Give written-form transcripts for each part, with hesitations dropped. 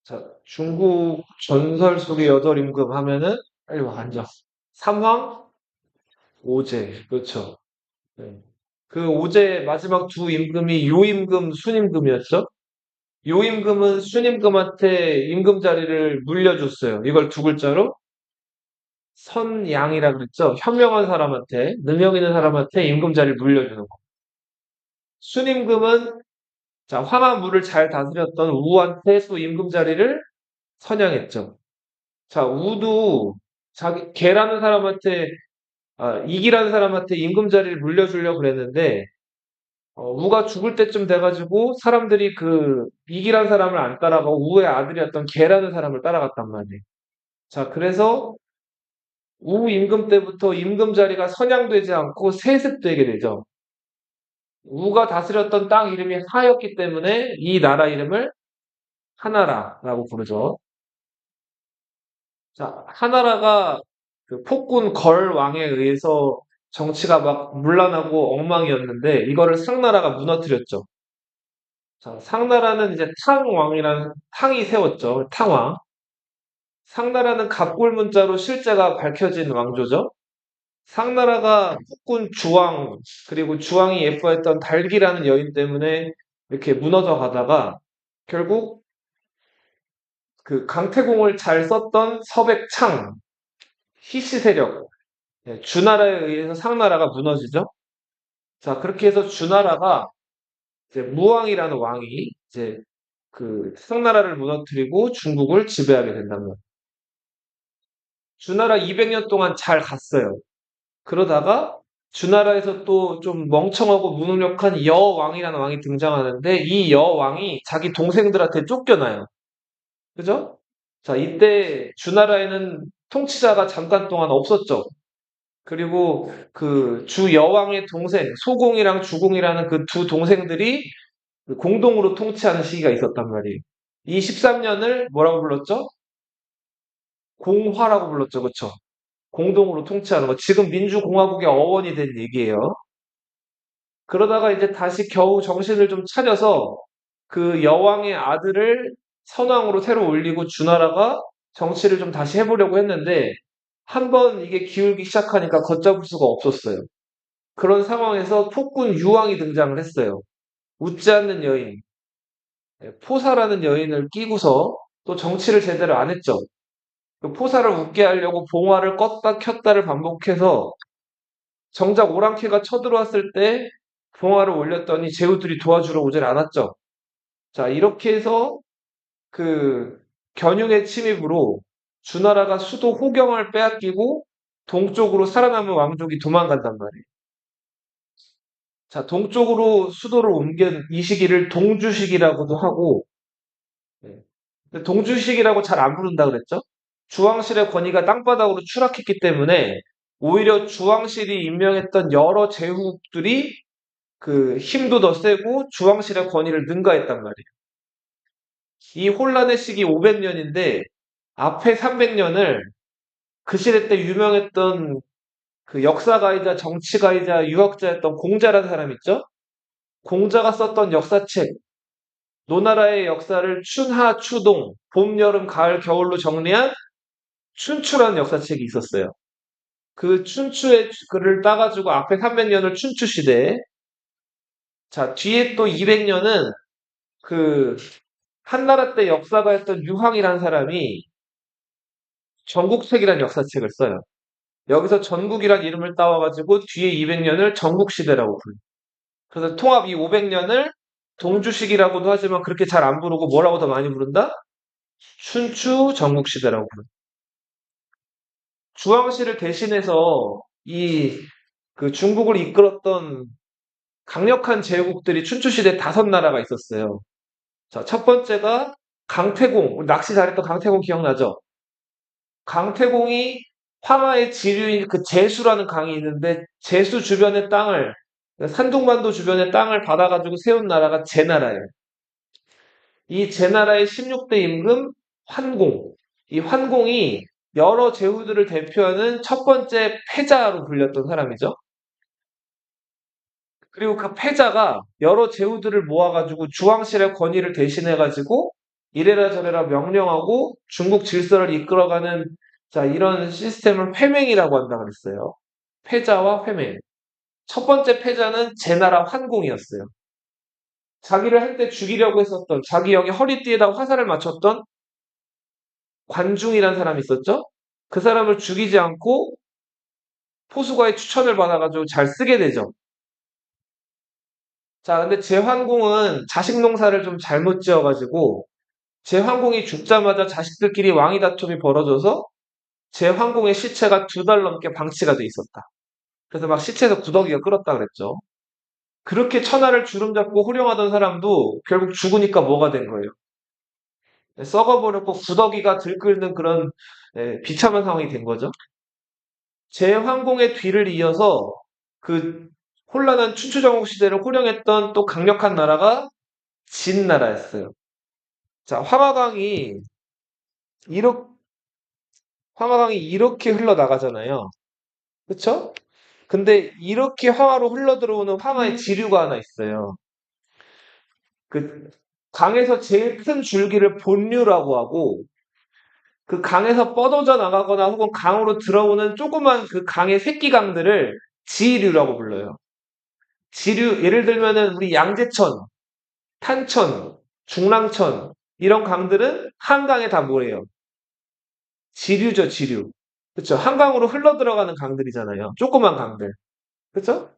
자, 중국 전설 속의 여덟 임금 하면은 빨리 와 앉아. 삼황, 오제. 그렇죠. 네. 그 오제 마지막 두 임금이 요임금, 순임금이었죠. 요임금은 순임금한테 임금 자리를 물려줬어요. 이걸 두 글자로 선양이라 그랬죠. 현명한 사람한테, 능력 있는 사람한테 임금 자리를 물려주는 거. 순임금은 자, 황하 무를 잘 다스렸던 우한테 또 임금 자리를 선양했죠. 자, 우도 자기 개라는 사람한테 이기라는 사람한테 임금 자리를 물려주려고 그랬는데 우가 죽을 때쯤 돼가지고 사람들이 그 이기라는 사람을 안 따라가고 우의 아들이었던 개라는 사람을 따라갔단 말이에요. 자, 그래서 우 임금 때부터 임금 자리가 선양되지 않고 세습되게 되죠. 우가 다스렸던 땅 이름이 하였기 때문에 이 나라 이름을 하나라라고 부르죠. 자, 하나라가 그 폭군 걸 왕에 의해서 정치가 막 문란하고 엉망이었는데 이거를 상나라가 무너뜨렸죠. 자, 상나라는 이제 탕왕이라는 탕이 세웠죠. 탕왕. 상나라는 갑골 문자로 실제가 밝혀진 왕조죠. 상나라가 폭군 주왕 그리고 주왕이 예뻐했던 달기라는 여인 때문에 이렇게 무너져 가다가 결국 그 강태공을 잘 썼던 서백창 희씨 세력 주나라에 의해서 상나라가 무너지죠. 자, 그렇게 해서 주나라가 이제 무왕이라는 왕이 이제 그 상나라를 무너뜨리고 중국을 지배하게 된단 말이에요. 주나라 200년 동안 잘 갔어요. 그러다가 주나라에서 또 좀 멍청하고 무능력한 여왕이라는 왕이 등장하는데 이 여왕이 자기 동생들한테 쫓겨나요. 그죠? 자, 이때 주나라에는 통치자가 잠깐 동안 없었죠. 그리고 그 주 여왕의 동생 소공이랑 주공이라는 그 두 동생들이 공동으로 통치하는 시기가 있었단 말이에요. 이 13년을 뭐라고 불렀죠? 공화라고 불렀죠. 그쵸? 공동으로 통치하는 거. 지금 민주공화국의 어원이 된 얘기예요. 그러다가 이제 다시 겨우 정신을 좀 차려서 그 여왕의 아들을 선왕으로 새로 올리고 주나라가 정치를 좀 다시 해보려고 했는데 한번 이게 기울기 시작하니까 걷잡을 수가 없었어요. 그런 상황에서 폭군 유왕이 등장을 했어요. 웃지 않는 여인, 포사라는 여인을 끼고서 또 정치를 제대로 안 했죠. 그 포사를 웃게 하려고 봉화를 껐다 켰다를 반복해서 정작 오랑캐가 쳐들어왔을 때 봉화를 올렸더니 제후들이 도와주러 오질 않았죠. 자, 이렇게 해서 그 견융의 침입으로 주나라가 수도 호경을 빼앗기고 동쪽으로 살아남은 왕족이 도망간단 말이에요. 자, 동쪽으로 수도를 옮긴 이 시기를 동주시기라고도 하고, 네. 근데 동주시기라고 잘 안 부른다 그랬죠? 주왕실의 권위가 땅바닥으로 추락했기 때문에 오히려 주왕실이 임명했던 여러 제후국들이 그 힘도 더 세고 주왕실의 권위를 능가했단 말이에요. 이 혼란의 시기 500년인데 앞에 300년을 그 시대 때 유명했던 그 역사가이자 정치가이자 유학자였던 공자라는 사람 있죠? 공자가 썼던 역사책 노나라의 역사를 춘하, 추동, 봄, 여름, 가을, 겨울로 정리한 춘추라는 역사책이 있었어요. 그 춘추의 글을 따가지고 앞에 300년을 춘추 시대, 자, 뒤에 또 200년은 그 한나라 때 역사가였던 유황이라는 사람이 전국책이라는 역사책을 써요. 여기서 전국이란 이름을 따와가지고 뒤에 200년을 전국시대라고 불러요. 그래서 통합 이 500년을 동주시기라고도 하지만 그렇게 잘 안 부르고 뭐라고 더 많이 부른다? 춘추 전국시대라고 부른다. 주황씨를 대신해서 이 그 중국을 이끌었던 강력한 제국들이 춘추시대 5나라가 있었어요. 자, 첫 번째가 강태공, 우리 낚시 잘했던 강태공 기억나죠? 강태공이 황하의 지류인 그 제수라는 강이 있는데 제수 주변의 땅을 산둥반도 주변의 땅을 받아가지고 세운 나라가 제나라예요. 이 제나라의 16대 임금 환공. 이 환공이 여러 제후들을 대표하는 첫 번째 패자로 불렸던 사람이죠. 그리고 그 패자가 여러 제후들을 모아가지고 주왕실의 권위를 대신해가지고 이래라 저래라 명령하고 중국 질서를 이끌어가는 자, 이런 시스템을 회맹이라고 한다 그랬어요. 패자와 회맹. 첫 번째 패자는 제나라 환공이었어요. 자기를 한때 죽이려고 했었던 자기 여기 허리띠에다 화살을 맞췄던 관중이라는 사람이 있었죠. 그 사람을 죽이지 않고 포수가의 추천을 받아가지고 잘 쓰게 되죠. 자, 근데 제환공은 자식 농사를 좀 잘못 지어가지고 제환공이 죽자마자 자식들끼리 왕위 다툼이 벌어져서 제환공의 시체가 2달 넘게 방치가 돼 있었다. 그래서 막 시체에서 구더기가 끓었다 그랬죠. 그렇게 천하를 주름잡고 호령하던 사람도 결국 죽으니까 뭐가 된 거예요? 썩어버렸고 구더기가 들끓는 그런 비참한 상황이 된 거죠. 제환공의 뒤를 이어서 그 혼란한 춘추전국 시대를 호령했던 또 강력한 나라가 진나라였어요. 자, 이렇게, 황하강이 이렇게 흘러나가잖아요. 그쵸? 근데 이렇게 황하로 흘러들어오는 황하의 지류가 하나 있어요. 그 강에서 제일 큰 줄기를 본류라고 하고 그 강에서 뻗어져 나가거나 혹은 강으로 들어오는 조그만 그 강의 새끼강들을 지류라고 불러요. 지류, 예를 들면은 우리 양재천, 탄천, 중랑천 이런 강들은 한강에 다 뭐예요? 지류죠, 지류. 그쵸? 한강으로 흘러 들어가는 강들이잖아요. 조그만 강들. 그쵸?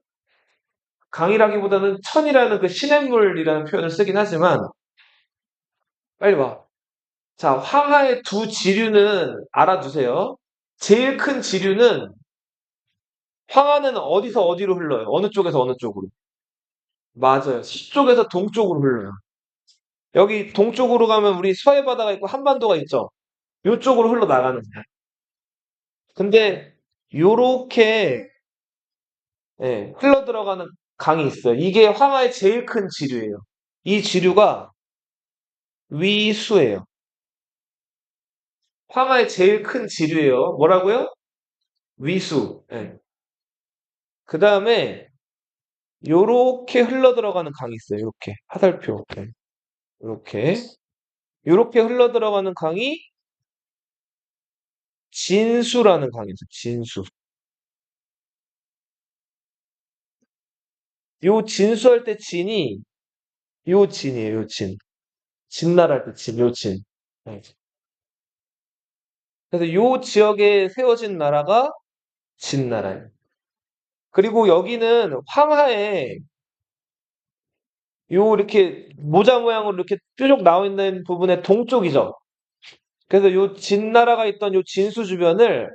강이라기보다는 천이라는 그 시냇물이라는 표현을 쓰긴 하지만 빨리 와. 자, 황하의 두 지류는 알아두세요. 제일 큰 지류는 황하는 어디서 어디로 흘러요? 어느 쪽에서 어느 쪽으로? 맞아요. 서쪽에서 동쪽으로 흘러요. 여기 동쪽으로 가면 우리 서해 바다가 있고 한반도가 있죠. 이쪽으로 흘러나가는 거예요. 근데 요렇게 흘러 들어가는 강이 있어요. 이게 황하의 제일 큰 지류예요. 이 지류가 위수예요. 황하의 제일 큰 지류예요. 뭐라고요? 위수. 예. 그 다음에 요렇게 흘러 들어가는 강이 있어요. 요렇게 화살표. 예. 요렇게 요렇게 흘러 들어가는 강이 진수라는 강이죠. 진수. 요 진수할 때 진이 요 진이에요. 요 진. 진나라 할 때 진. 요 진. 예. 그래서 요 지역에 세워진 나라가 진나라예요. 그리고 여기는 황하에 요 이렇게 모자 모양으로 이렇게 뾰족 나와 있는 부분의 동쪽이죠. 그래서 요 진나라가 있던 요 진수 주변을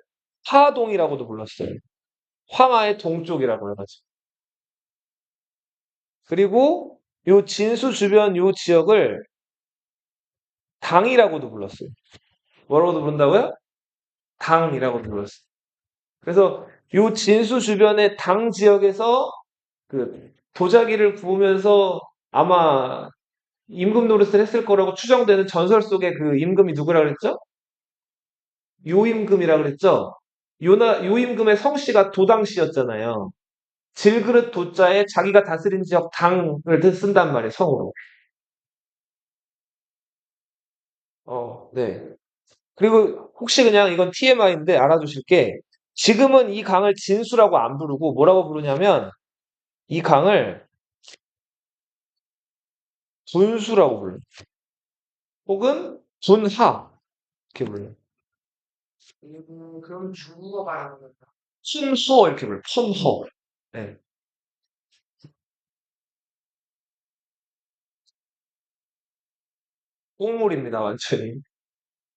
하동이라고도 불렀어요. 황하의 동쪽이라고 해가지고. 그리고 요 진수 주변 요 지역을 당이라고도 불렀어요. 뭐라고도 부른다고요? 당이라고도 불렀어요. 그래서 요 진수 주변의 당 지역에서 그 도자기를 구우면서 아마 임금 노릇을 했을 거라고 추정되는 전설 속의 그 임금이 누구라 그랬죠? 요임금이라 그랬죠? 요임금의 성씨가 도당씨였잖아요. 질그릇 도자에 자기가 다스린 지역 당을 쓴단 말이에요, 성으로. 네. 그리고 혹시 그냥 이건 TMI인데 알아두실 게 지금은 이 강을 진수라고 안 부르고 뭐라고 부르냐면 이 강을 분수라고 불러요. 혹은 분하 이렇게 불러요. 그럼 중국어 말하는 거죠. 춘호 이렇게 불러요. 춘호. 네. 꽁물입니다, 완전히.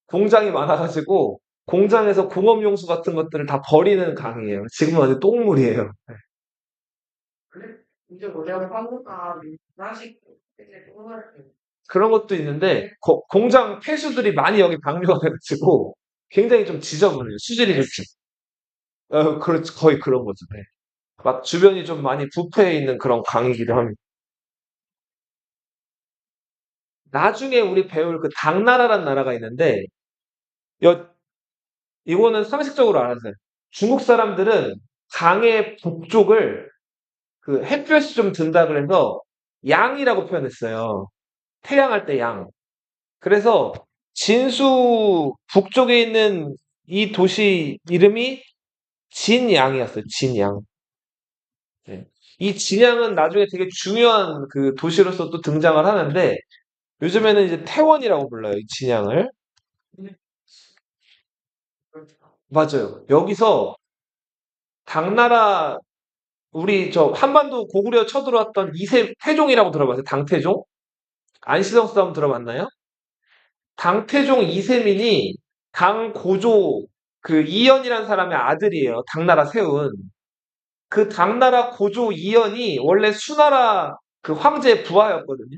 공장이 많아가지고 공장에서 공업용수 같은 것들을 다 버리는 강이에요. 지금은 완전 똥물이에요. 그래? 이제 우리가 한국가 민낯식 이제 똥물 그런 것도 있는데 공장 폐수들이 많이 여기 방류가 돼가지고 굉장히 좀 지저분해요. 수질이 좋지. 그렇지. 거의 그런 거죠. 네. 막 주변이 좀 많이 부패해 있는 그런 강이기도 합니다. 나중에 우리 배울 그 당나라라는 나라가 있는데 여, 이거는 상식적으로 알아서요. 중국 사람들은 강의 북쪽을 그 햇볕이 좀 든다 그래서 양이라고 표현했어요. 태양할 때 양. 그래서 진수 북쪽에 있는 이 도시 이름이 진양이었어요. 진양. 네. 이 진양은 나중에 되게 중요한 그 도시로서 또 등장을 하는데 요즘에는 이제 태원이라고 불러요. 이 진양을. 맞아요. 여기서 당나라 우리 저 한반도 고구려 쳐들어왔던 이세 태종이라고 들어봤어요? 당태종? 안시성 싸움 들어봤나요? 당태종 이세민이 당고조 그 이연이라는 사람의 아들이에요. 당나라 세운. 그 당나라 고조 이연이 원래 수나라 그 황제의 부하였거든요.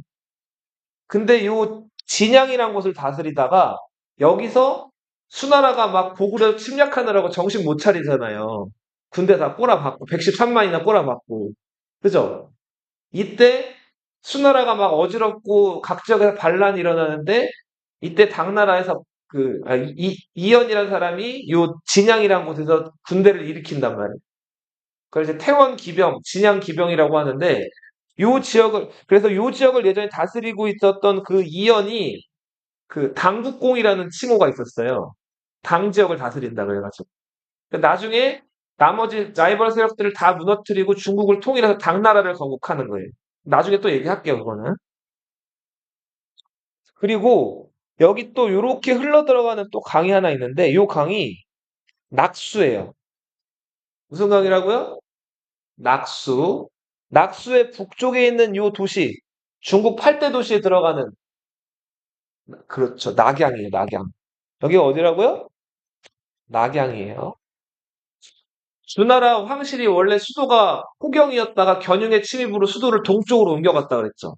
근데 요 진양이란 곳을 다스리다가 여기서 수나라가 막 고구려 침략하느라고 정신 못 차리잖아요. 군대 다 꼬라박고 113만이나 꼬라박고 그죠? 이때 수나라가 막 어지럽고 각 지역에서 반란이 일어나는데 이때 당나라에서 이연이라는 사람이 요 진양이라는 곳에서 군대를 일으킨단 말이에요. 그걸 이제 태원 기병, 진양 기병이라고 하는데 그래서 요 지역을 예전에 다스리고 있었던 그 이연이 그 당국공이라는 칭호가 있었어요. 당 지역을 다스린다 그래가지고. 나중에 나머지 라이벌 세력들을 다 무너뜨리고 중국을 통일해서 당나라를 건국하는 거예요. 나중에 또 얘기할게요, 그거는. 그리고 여기 또 요렇게 흘러 들어가는 또 강이 하나 있는데 요 강이 낙수예요. 무슨 강이라고요? 낙수. 낙수의 북쪽에 있는 요 도시, 중국 8대 도시에 들어가는 그렇죠. 낙양이에요, 낙양. 여기가 어디라고요? 낙양이에요. 주나라 황실이 원래 수도가 호경이었다가 견융의 침입으로 수도를 동쪽으로 옮겨갔다 그랬죠.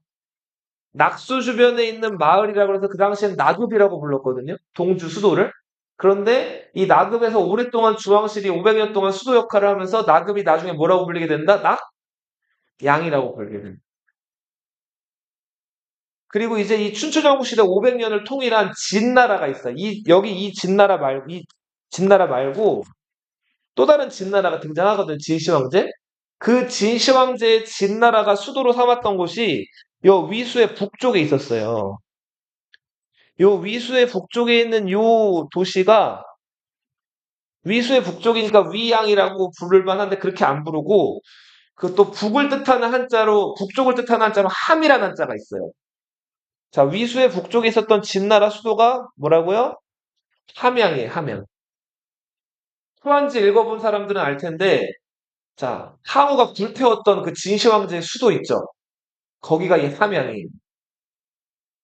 낙수 주변에 있는 마을이라고 해서 그 당시엔 나급이라고 불렀거든요. 동주 수도를. 그런데 이 나급에서 오랫동안 주황실이 500년 동안 수도 역할을 하면서 나급이 나중에 뭐라고 불리게 된다? 낙양이라고 불리게 된다. 그리고 이제 이 춘추전국 시대 500년을 통일한 진나라가 있어요. 여기 이 진나라 말고 또 다른 진나라가 등장하거든요. 진시황제. 그 진시황제의 진나라가 수도로 삼았던 곳이 요 위수의 북쪽에 있었어요. 요 위수의 북쪽에 있는 요 도시가 위수의 북쪽이니까 위양이라고 부를 만한데 그렇게 안 부르고 그 또 북을 뜻하는 한자로 북쪽을 뜻하는 한자로 함이라는 한자가 있어요. 자, 위수의 북쪽에 있었던 진나라 수도가 뭐라고요? 함양이에요, 함양. 초안지 읽어본 사람들은 알 텐데, 자, 항우가 불태웠던 그 진시황제의 수도 있죠? 거기가 이 함양이에요.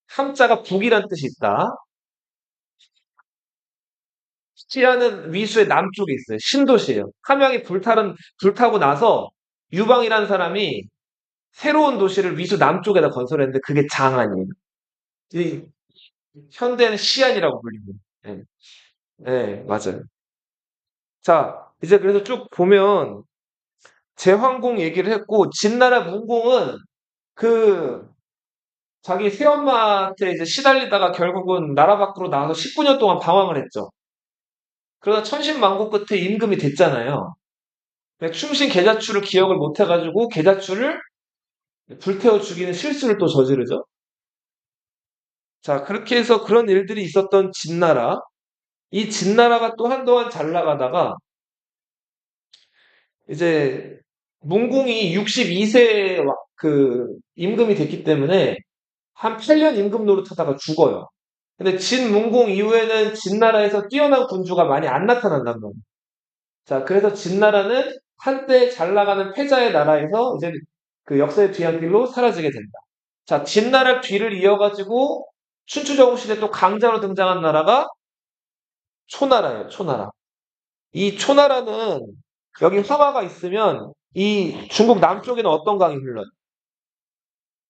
함자가 북이란 뜻이 있다. 시라는 위수의 남쪽에 있어요. 신도시예요. 함양이 불타고 나서 유방이라는 사람이 새로운 도시를 위수 남쪽에다 건설했는데 그게 장안이에요. 이 현대는 시안이라고 불립니다. 네, 네, 맞아요. 자, 이제 그래서 쭉 보면 제황공 얘기를 했고 진나라 문공은 그 자기 새엄마한테 이제 시달리다가 결국은 나라 밖으로 나와서 19년 동안 방황을 했죠. 그러다 천신만고 끝에 임금이 됐잖아요. 충신 계자추를 기억을 못 해가지고 계자추를 불태워 죽이는 실수를 또 저지르죠. 자, 그렇게 해서 그런 일들이 있었던 진나라. 이 진나라가 또 한동안 잘 나가다가 이제 문공이 62세 그 임금이 됐기 때문에 한 8년 임금 노릇하다가 죽어요. 근데 진문공 이후에는 진나라에서 뛰어난 군주가 많이 안 나타난단 말이에요. 자, 그래서 진나라는 한때 잘 나가는 패자의 나라에서 이제 그 역사의 뒤안길로 사라지게 된다. 자, 진나라 뒤를 이어가지고 춘추전국 시대 또 강자로 등장한 나라가 초나라예요, 초나라. 이 초나라는 여기 화가가 있으면 이 중국 남쪽에는 어떤 강이 흘러요?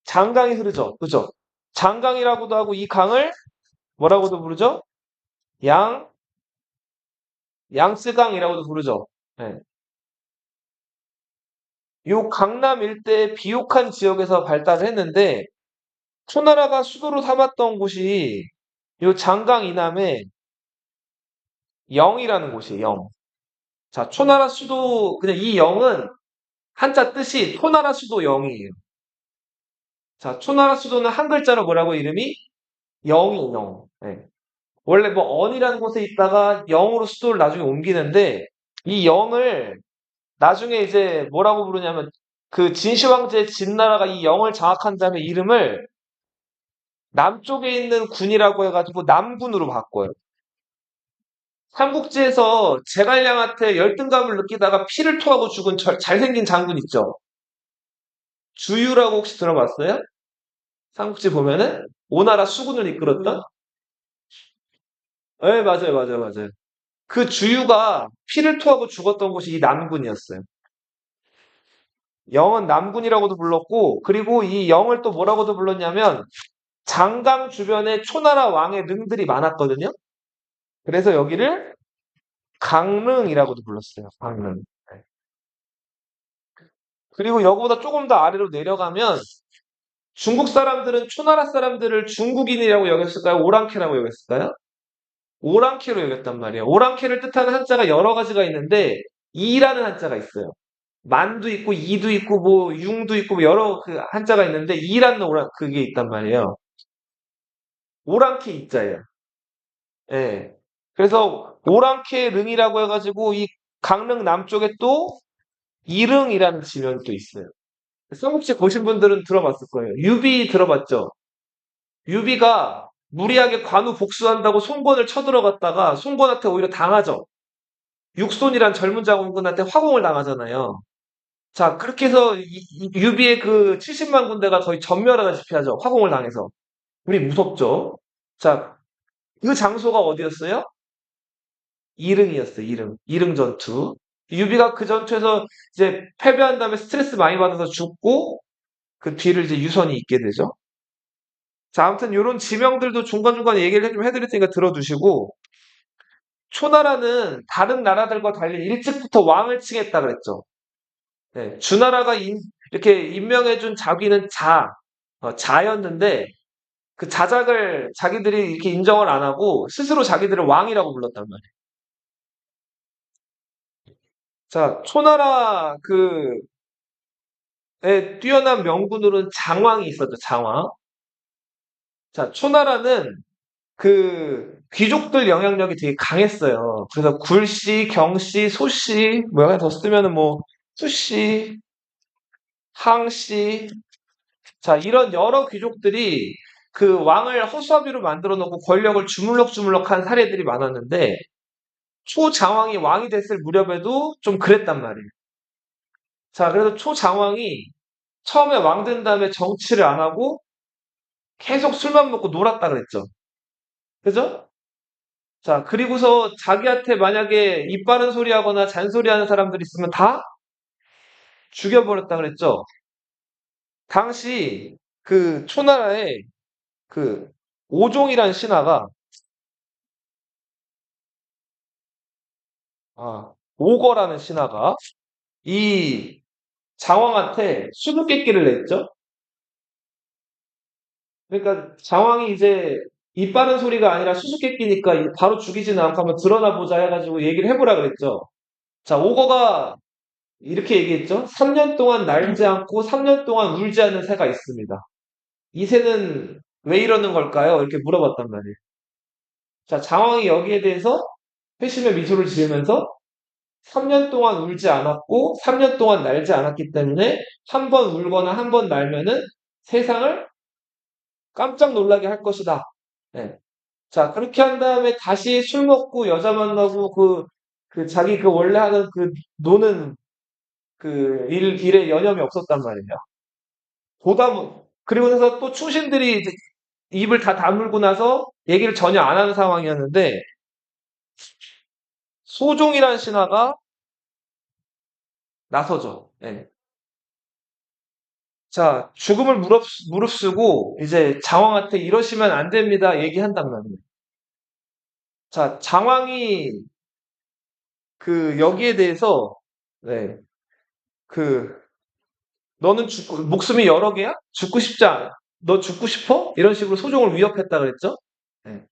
장강이 흐르죠. 그죠? 장강이라고도 하고 이 강을 뭐라고도 부르죠? 양, 양쯔강이라고도 부르죠. 네. 요 강남 일대 비옥한 지역에서 발달을 했는데 초나라가 수도로 삼았던 곳이 요 장강 이남에 영이라는 곳이에요. 영. 자, 초나라 수도 그냥 이 영은 한자 뜻이 초나라 수도 영이에요. 자, 초나라 수도는 한 글자로 뭐라고 이름이? 영이 0. 예. 원래 뭐 언이라는 곳에 있다가 0으로 수도를 나중에 옮기는데 이 0을 나중에 이제 뭐라고 부르냐면 그 진시황제 진나라가 이 0을 장악한 다음에 이름을 남쪽에 있는 군이라고 해가지고 남군으로 바꿔요. 삼국지에서 제갈량한테 열등감을 느끼다가 피를 토하고 죽은 잘생긴 장군 있죠? 주유라고 혹시 들어봤어요? 삼국지 보면은 오나라 수군을 이끌었던? 네, 맞아요, 맞아요, 맞아요. 그 주유가 피를 토하고 죽었던 곳이 이 남군이었어요. 영은 남군이라고도 불렀고, 그리고 이 영을 또 뭐라고도 불렀냐면, 장강 주변에 초나라 왕의 능들이 많았거든요. 그래서 여기를 강릉이라고도 불렀어요. 강릉. 네. 그리고 여기보다 조금 더 아래로 내려가면 중국 사람들은 초나라 사람들을 중국인이라고 여겼을까요? 오랑캐라고 여겼을까요? 오랑캐로 여겼단 말이에요. 오랑캐를 뜻하는 한자가 여러 가지가 있는데 이라는 한자가 있어요. 만도 있고 이도 있고 뭐 융도 있고 뭐 여러 그 한자가 있는데 이라는 그게 있단 말이에요. 오랑캐 이자예요. 예. 그래서 오랑캐 릉이라고 해가지고 이 강릉 남쪽에 또 이릉이라는 지명이 또 있어요. 삼국지 보신 분들은 들어봤을 거예요. 유비 들어봤죠? 유비가 무리하게 관우 복수한다고 송건을 쳐들어갔다가 송건한테 오히려 당하죠. 육손이란 젊은 장군한테 화공을 당하잖아요. 자, 그렇게 해서 유비의 그 70만 군대가 거의 전멸하다시피 하죠. 화공을 당해서. 우리 무섭죠? 자, 그 장소가 어디였어요? 이릉이었어요. 이릉. 이릉 전투. 유비가 그 전투에서 이제 패배한 다음에 스트레스 많이 받아서 죽고 그 뒤를 이제 유선이 잇게 되죠. 자, 아무튼 이런 지명들도 중간중간 얘기를 좀 해드릴 테니까 들어두시고 초나라는 다른 나라들과 달리 일찍부터 왕을 칭했다 그랬죠. 네, 주나라가 이렇게 임명해준 자기는 자였는데 그 자작을 자기들이 이렇게 인정을 안 하고 스스로 자기들을 왕이라고 불렀단 말이에요. 자, 초나라 그의 뛰어난 명군으로는 장왕이 있었죠, 장왕. 자, 초나라는 그 귀족들 영향력이 되게 강했어요. 그래서 굴씨, 경씨, 소씨, 뭐 여기 더 쓰면은 뭐 수씨, 항씨, 자 이런 여러 귀족들이 그 왕을 허수아비로 만들어 놓고 권력을 주물럭주물럭한 사례들이 많았는데 초장왕이 왕이 됐을 무렵에도 좀 그랬단 말이에요. 자, 그래서 초장왕이 처음에 왕 된 다음에 정치를 안 하고 계속 술만 먹고 놀았다 그랬죠. 그죠? 자, 그리고서 자기한테 만약에 입 바른 소리 하거나 잔소리 하는 사람들이 있으면 다 죽여버렸다 그랬죠. 당시 그 초나라에 그 오종이란 신하가 오거라는 신하가 이 장왕한테 수수께끼를 냈죠. 그러니까 장왕이 이제 입 바른 소리가 아니라 수수께끼니까 바로 죽이지는 않고 한번 드러나 보자 해가지고 얘기를 해보라 그랬죠. 자, 오거가 이렇게 얘기했죠. 3년 동안 날지 않고 3년 동안 울지 않는 새가 있습니다. 이 새는 왜 이러는 걸까요? 이렇게 물어봤단 말이에요. 자, 장왕이 여기에 대해서 회심의 미소를 지으면서 3년 동안 울지 않았고 3년 동안 날지 않았기 때문에 한 번 울거나 한 번 날면은 세상을 깜짝 놀라게 할 것이다. 네. 자, 그렇게 한 다음에 다시 술 먹고 여자 만나고 그 자기 그 원래 하는 그 노는 그 일에 여념이 없었단 말이에요. 그리고 나서 또 충신들이 이제 입을 다 다물고 나서 얘기를 전혀 안 하는 상황이었는데 소종이라는 신하가 나서죠. 예. 자, 죽음을 무릅쓰고 이제 장왕한테 이러시면 안 됩니다. 얘기한단 말이에요. 자, 장왕이 그 여기에 대해서 네, 그 너는 목숨이 여러 개야? 죽고 싶지 않아? 너 죽고 싶어? 이런 식으로 소종을 위협했다 그랬죠? 네.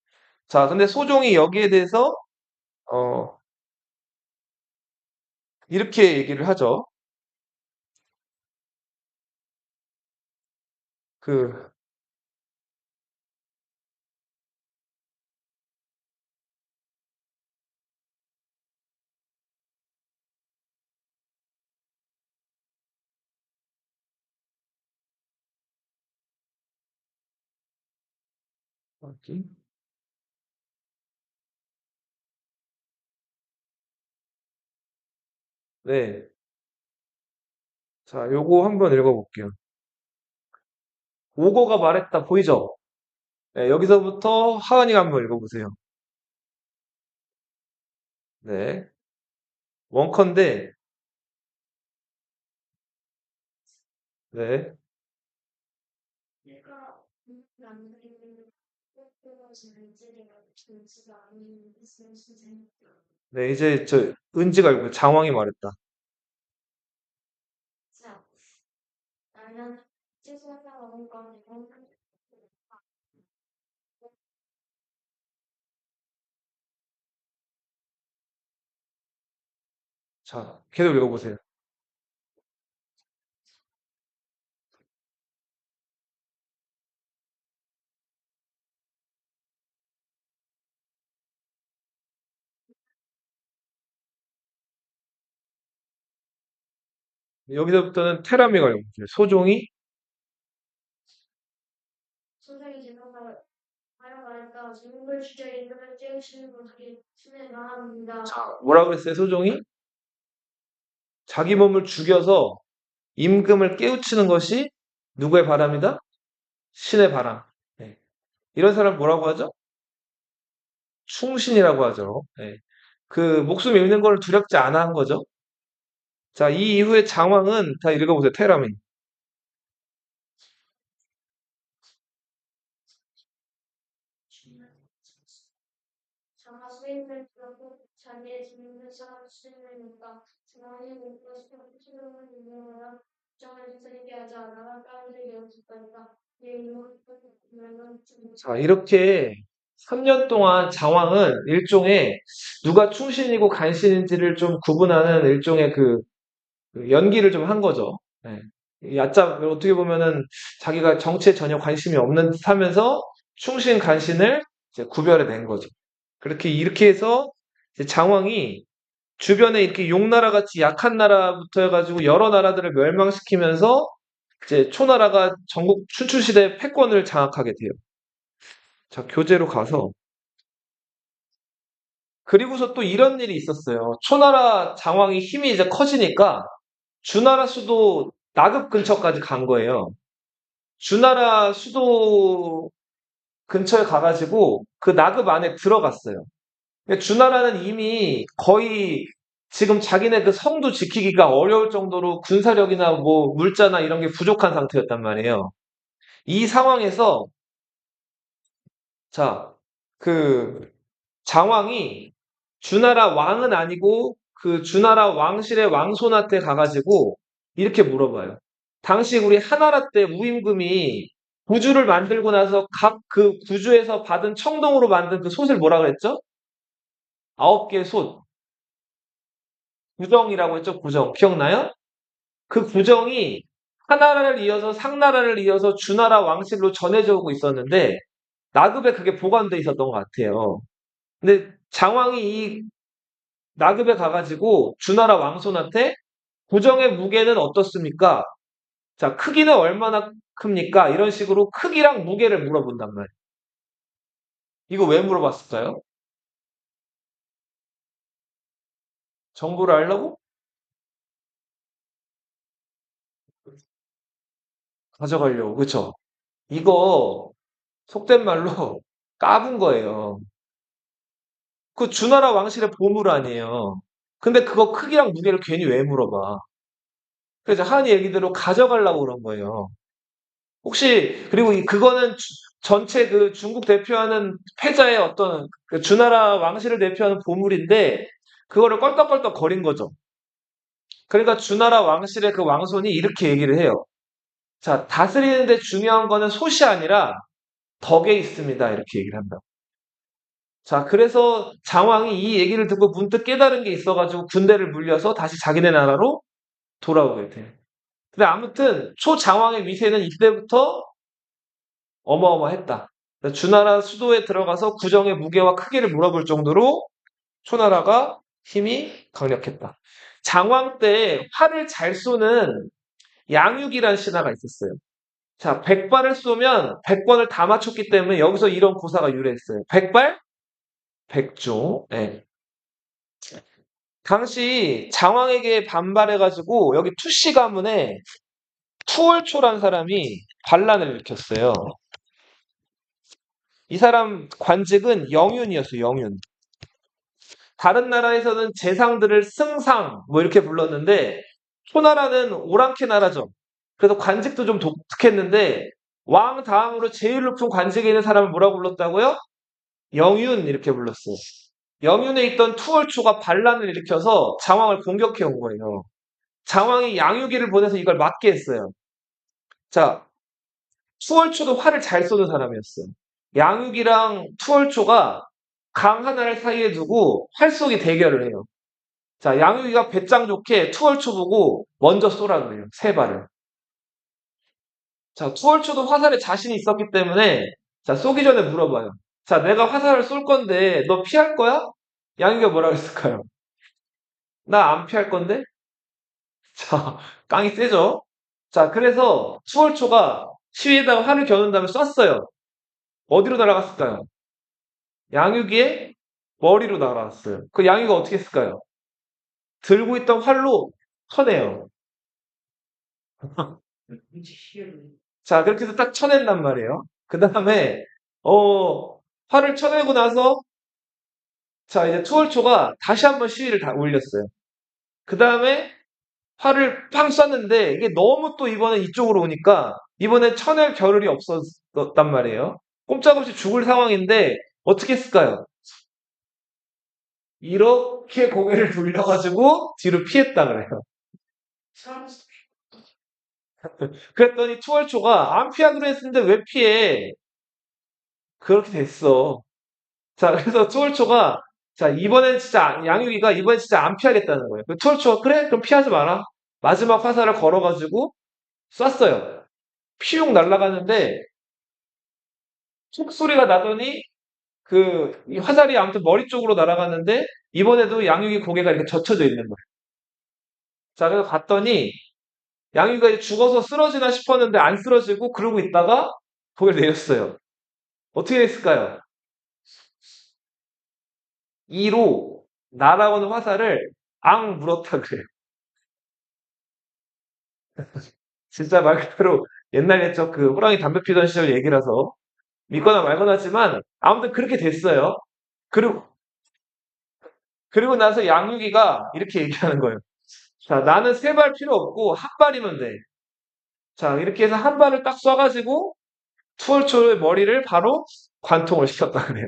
자, 근데 소종이 여기에 대해서 어, 이렇게 얘기를 하죠. 그 어디? 네. 자, 요거 한번 읽어볼게요. 오거가 말했다 보이죠? 네, 여기서부터 하은이가 한번 읽어보세요. 네. 원컨대, 네. 네, 이제 은지가 읽고 장황이 말했다. 자, 계속 읽어보세요. 여기서부터는 테라미가 읽어보세요. 소종이, 자, 뭐라 그랬어요, 소종이? 자기 몸을 죽여서 임금을 깨우치는 것이 누구의 바람이다? 신의 바람. 네. 이런 사람 뭐라고 하죠? 충신이라고 하죠. 네. 그 목숨 잃는 걸 두렵지 않아 한 거죠. 자, 이 이후에 장왕은 다 읽어보세요. 테라미. 자, 이렇게 3년 동안 장왕은 일종의 누가 충신이고 간신인지를 좀 구분하는 일종의 그 연기를 좀 한 거죠. 네. 얕잡, 어떻게 보면은 자기가 정치에 전혀 관심이 없는 듯 하면서 충신, 간신을 이제 구별해 낸 거죠. 이렇게 해서 이제 장왕이 주변에 이렇게 용나라 같이 약한 나라부터 해가지고 여러 나라들을 멸망시키면서 이제 초나라가 전국 춘추시대 패권을 장악하게 돼요. 자, 교재로 가서 그리고서 또 이런 일이 있었어요. 초나라 장왕이 힘이 이제 커지니까 주나라 수도 나급 근처까지 간 거예요. 주나라 수도 근처에 가가지고 그 나급 안에 들어갔어요. 근데 주나라는 이미 거의 지금 자기네 그 성도 지키기가 어려울 정도로 군사력이나 뭐 물자나 이런 게 부족한 상태였단 말이에요. 이 상황에서 자, 그 장왕이 주나라 왕은 아니고 그 주나라 왕실의 왕손한테 가가지고 이렇게 물어봐요. 당시 우리 하나라 때 무임금이 구주를 만들고 나서 각 그 구주에서 받은 청동으로 만든 그 솥을 뭐라 그랬죠? 9개 솥. 구정이라고 했죠, 구정. 기억나요? 그 구정이 하나라를 이어서 상나라를 이어서 주나라 왕실로 전해져 오고 있었는데 나급에 그게 보관돼 있었던 것 같아요. 근데 장왕이 이 나급에 가가지고 주나라 왕손한테 구정의 무게는 어떻습니까? 자, 크기는 얼마나 큽니까? 이런 식으로 크기랑 무게를 물어본단 말이에요. 이거 왜 물어봤을까요? 정보를 알려고? 가져가려고. 그쵸? 이거 속된 말로 까분 거예요. 그 주나라 왕실의 보물 아니에요. 근데 그거 크기랑 무게를 괜히 왜 물어봐? 그래서 한이 얘기대로 가져가려고 그런 거예요. 혹시 그리고 그거는 전체 그 중국 대표하는 패자의 어떤 그 주나라 왕실을 대표하는 보물인데 그거를 껄떡껄떡 거린 거죠. 그러니까 주나라 왕실의 그 왕손이 이렇게 얘기를 해요. 자, 다스리는데 중요한 거는 솥이 아니라 덕에 있습니다. 이렇게 얘기를 한다. 자, 그래서 장왕이 이 얘기를 듣고 문득 깨달은 게 있어가지고 군대를 물려서 다시 자기네 나라로 돌아오게 돼요. 근데 아무튼 초장왕의 위세는 이때부터 어마어마했다. 주나라 수도에 들어가서 구정의 무게와 크기를 물어볼 정도로 초나라가 힘이 강력했다. 장왕 때 활을 잘 쏘는 양육이란 신하가 있었어요. 자, 100발을 쏘면 100번을 다 맞췄기 때문에 여기서 이런 고사가 유래했어요. 100발, 100조. 예. 당시 장왕에게 반발해가지고 여기 투씨 가문에 투월초란 사람이 반란을 일으켰어요. 이 사람 관직은 영윤이었어요, 영윤. 다른 나라에서는 재상들을 승상, 뭐 이렇게 불렀는데, 초나라는 오랑캐 나라죠. 그래서 관직도 좀 독특했는데, 왕 다음으로 제일 높은 관직에 있는 사람을 뭐라고 불렀다고요? 영윤, 이렇게 불렀어요. 영윤에 있던 투월초가 반란을 일으켜서 장왕을 공격해 온 거예요. 장왕이 양유기를 보내서 이걸 막게 했어요. 자, 투월초도 활을 잘 쏘는 사람이었어요. 양육이랑 투월초가 강 하나를 사이에 두고 활 쏘기 대결을 해요. 자, 양육이가 배짱 좋게 투월초 보고 먼저 쏘라 그래요. 세 발을. 자, 투월초도 화살에 자신이 있었기 때문에 자, 쏘기 전에 물어봐요. 자, 내가 화살을 쏠 건데 너 피할 거야? 양육이가 뭐라고 했을까요? 나 안 피할 건데? 자, 깡이 세죠? 자, 그래서 투월초가 시위에다가 활을 겨눈 다음에 쐈어요. 어디로 날아갔을까요? 양육이의 머리로 날아왔어요. 그 양육이가 어떻게 했을까요? 들고 있던 활로 쳐내요. 자, 그렇게 해서 딱 쳐낸단 말이에요. 그 다음에, 활을 쳐내고 나서, 자, 이제 투월초가 다시 한번 시위를 다 올렸어요. 그 다음에 활을 팡 쐈는데, 이게 너무 또 이번에 이쪽으로 오니까, 이번에 쳐낼 겨를이 없었단 말이에요. 꼼짝없이 죽을 상황인데, 어떻게 했을까요? 이렇게 고개를 돌려가지고 뒤로 피했다 그래요. 그랬더니 투월초가 안 피하기로 했는데 왜 피해? 그렇게 됐어. 자, 그래서 투월초가 자, 이번엔 진짜 양육이가 이번엔 진짜 안 피하겠다는 거예요. 그 투월초가 그래? 그럼 피하지 마라. 마지막 화살을 걸어가지고 쐈어요. 피웅 날아가는데 촉소리가 나더니 이 화살이 아무튼 머리 쪽으로 날아갔는데 이번에도 양육이 고개가 이렇게 젖혀져 있는 거예요. 자, 그래서 봤더니 양육이가 이제 죽어서 쓰러지나 싶었는데 안 쓰러지고 그러고 있다가 고개를 내렸어요. 어떻게 됐을까요? 이로 날아오는 화살을 앙 물었다 그래요. 진짜 말 그대로 옛날 옛적 그 호랑이 담배 피던 시절 얘기라서 믿거나 말거나지만 아무튼 그렇게 됐어요. 그리고 그리고 나서 양육이가 이렇게 얘기하는 거예요. 자, 나는 세 발 필요 없고 한 발이면 돼. 자, 이렇게 해서 한 발을 딱 쏴가지고 투월초의 머리를 바로 관통을 시켰다 그래요.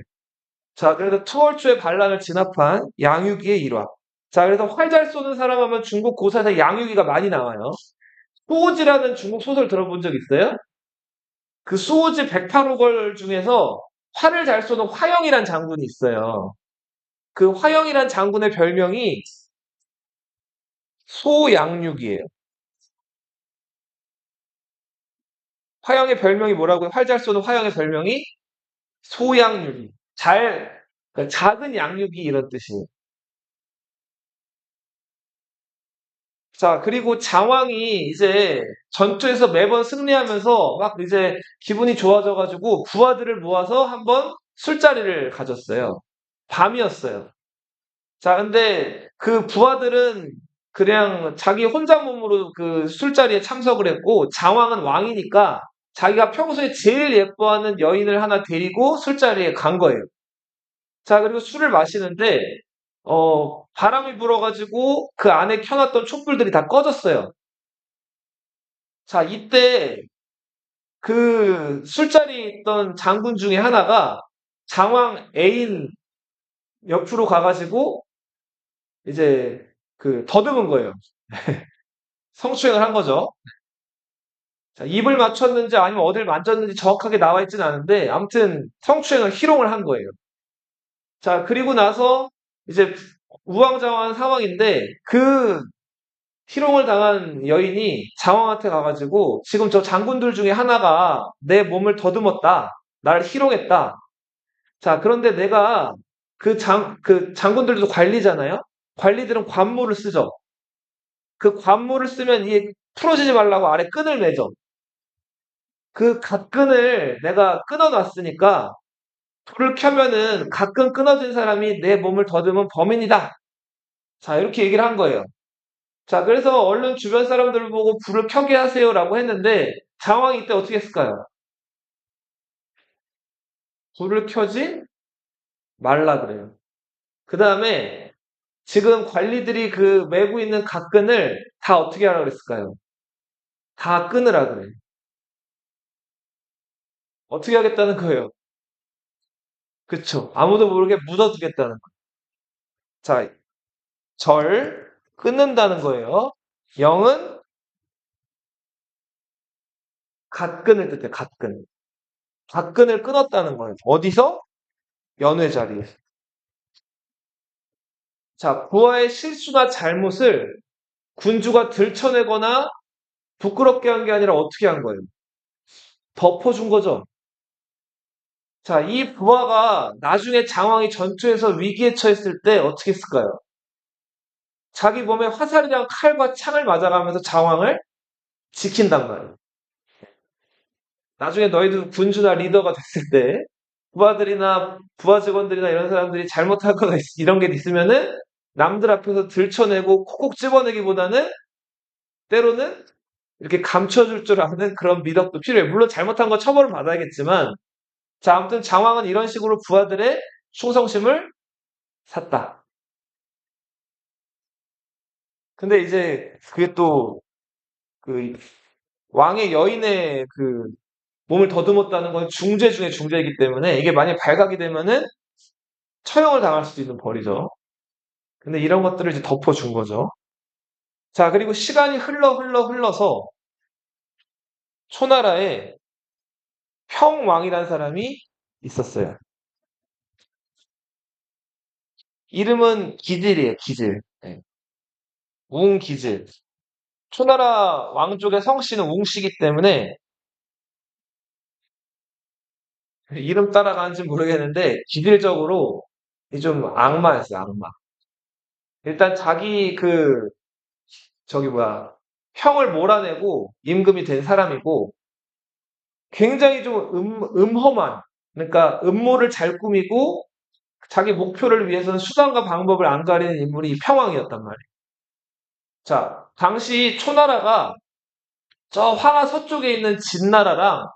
자, 그래서 투월초의 반란을 진압한 양육이의 일화. 자, 그래서 활 잘 쏘는 사람 하면 중국 고사에서 양육이가 많이 나와요. 수호지라는 중국 소설 들어본 적 있어요? 그 수호지 108호걸 중에서 활을 잘 쏘는 화영이란 장군이 있어요. 그 화영이란 장군의 별명이 소양육이에요. 화영의 별명이 뭐라고요? 활 잘 쏘는 화영의 별명이 소양육이. 그러니까 작은 양육이 이런 뜻이에요. 자, 그리고 장왕이 이제 전투에서 매번 승리하면서 막 이제 기분이 좋아져가지고 부하들을 모아서 한번 술자리를 가졌어요. 밤이었어요. 자, 근데 그 부하들은 그냥 자기 혼자 몸으로 그 술자리에 참석을 했고, 장왕은 왕이니까 자기가 평소에 제일 예뻐하는 여인을 하나 데리고 술자리에 간 거예요. 자, 그리고 술을 마시는데, 바람이 불어가지고 그 안에 켜놨던 촛불들이 다 꺼졌어요. 자, 이때 그 술자리에 있던 장군 중에 하나가 장왕 애인 옆으로 가가지고 이제 더듬은 거예요. 성추행을 한 거죠. 자, 입을 맞췄는지 아니면 어딜 만졌는지 정확하게 나와 있지는 않은데 아무튼 성추행을 희롱을 한 거예요. 자, 그리고 나서 이제 우왕좌왕한 상황인데 그 희롱을 당한 여인이 장왕한테 가가지고 지금 저 장군들 중에 하나가 내 몸을 더듬었다. 나를 희롱했다. 자, 그런데 내가 그 장군들도 관리잖아요? 관리들은 관무를 쓰죠. 그 관무를 쓰면 이게 풀어지지 말라고 아래 끈을 매죠. 그 갓근을 내가 끊어놨으니까 불을 켜면은 갓근 끊어진 사람이 내 몸을 더듬은 범인이다. 자, 이렇게 얘기를 한 거예요. 자, 그래서 얼른 주변 사람들을 보고 불을 켜게 하세요라고 했는데 상황이 이때 어떻게 했을까요? 불을 켜지 말라 그래요. 그 다음에 지금 관리들이 그 메고 있는 갓근을 다 어떻게 하라 그랬을까요? 다 끊으라 그래. 어떻게 하겠다는 거예요? 그쵸. 아무도 모르게 묻어두겠다는 거예요. 자, 절, 끊는다는 거예요. 영은 갓근을 뜻해요. 갓근. 갓근을 끊었다는 거예요. 어디서? 연회 자리에서. 자, 부하의 실수나 잘못을 군주가 들춰내거나 부끄럽게 한 게 아니라 어떻게 한 거예요? 덮어준 거죠. 자, 이 부하가 나중에 장왕이 전투에서 위기에 처했을 때 어떻게 했을까요? 자기 몸에 화살이랑 칼과 창을 맞아가면서 장왕을 지킨단 말이에요. 나중에 너희도 군주나 리더가 됐을 때 부하들이나 부하 직원들이나 이런 사람들이 잘못할 거가 이런 게 있으면은 남들 앞에서 들춰내고 콕콕 집어내기보다는 때로는 이렇게 감춰줄 줄 아는 그런 미덕도 필요해요. 물론 잘못한 거 처벌을 받아야겠지만, 자, 아무튼 장왕은 이런 식으로 부하들의 충성심을 샀다. 근데 이제 그게 또 그 왕의 여인의 그 몸을 더듬었다는 건 중죄 중에 중죄이기 때문에 이게 만약 발각이 되면은 처형을 당할 수도 있는 벌이죠. 근데 이런 것들을 이제 덮어준 거죠. 자, 그리고 시간이 흘러서 초나라에 평왕이라는 사람이 있었어요. 이름은 기질이에요, 기질. 네. 웅기질. 초나라 왕족의 성씨는 웅씨이기 때문에 이름 따라가는지 모르겠는데 기질적으로 좀 악마였어요, 악마. 일단 자기 그 저기 뭐야 형을 몰아내고 임금이 된 사람이고 굉장히 좀 음험한 그러니까 음모를 잘 꾸미고 자기 목표를 위해서는 수단과 방법을 안 가리는 인물이 이 평왕이었단 말이에요. 자, 당시 초나라가 저 황하 서쪽에 있는 진나라랑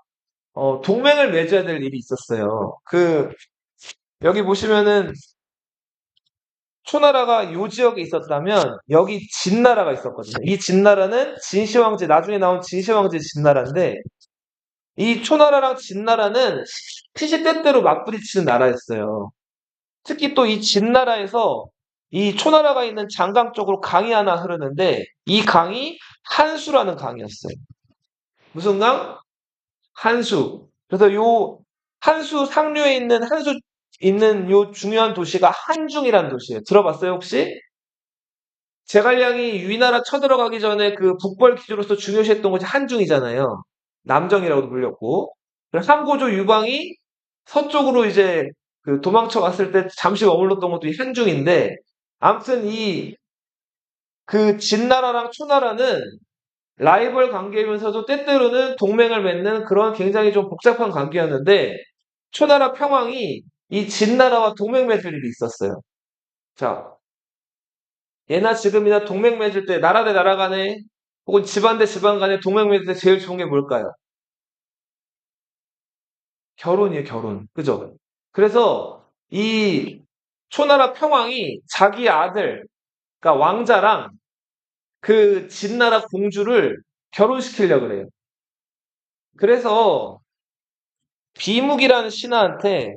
동맹을 맺어야 될 일이 있었어요. 여기 보시면은 초나라가 요 지역에 있었다면 여기 진나라가 있었거든요. 이 진나라는 진시황제, 나중에 나온 진시황제 진나라인데 이 초나라랑 진나라는 시시때때로 맞부딪히는 나라였어요. 특히 또 이 진나라에서 이 초나라가 있는 장강 쪽으로 강이 하나 흐르는데 이 강이 한수라는 강이었어요. 무슨 강? 한수. 그래서 요 한수 상류에 있는 한수 있는 요 중요한 도시가 한중이라는 도시예요. 들어봤어요, 혹시? 제갈량이 위나라 쳐들어가기 전에 그 북벌 기지로서 중요시했던 곳이 한중이잖아요. 남정이라고도 불렸고. 그래서 항고조 유방이 서쪽으로 이제 그 도망쳐 갔을 때 잠시 머물렀던 것도 이 한중인데, 아무튼 그 진나라랑 초나라는 라이벌 관계이면서도 때때로는 동맹을 맺는 그런 굉장히 좀 복잡한 관계였는데, 초나라 평왕이 이 진나라와 동맹 맺을 일이 있었어요. 자, 예나 지금이나 동맹 맺을 때 나라 대 나라 간에 혹은 집안 대 집안 간에 동맹 맺을 때 제일 좋은 게 뭘까요? 결혼이에요, 결혼. 그죠? 그래서 이 초나라 평왕이 자기 아들, 그러니까 왕자랑 그 진나라 공주를 결혼시키려고 그래요. 그래서 비묵이라는 신하한테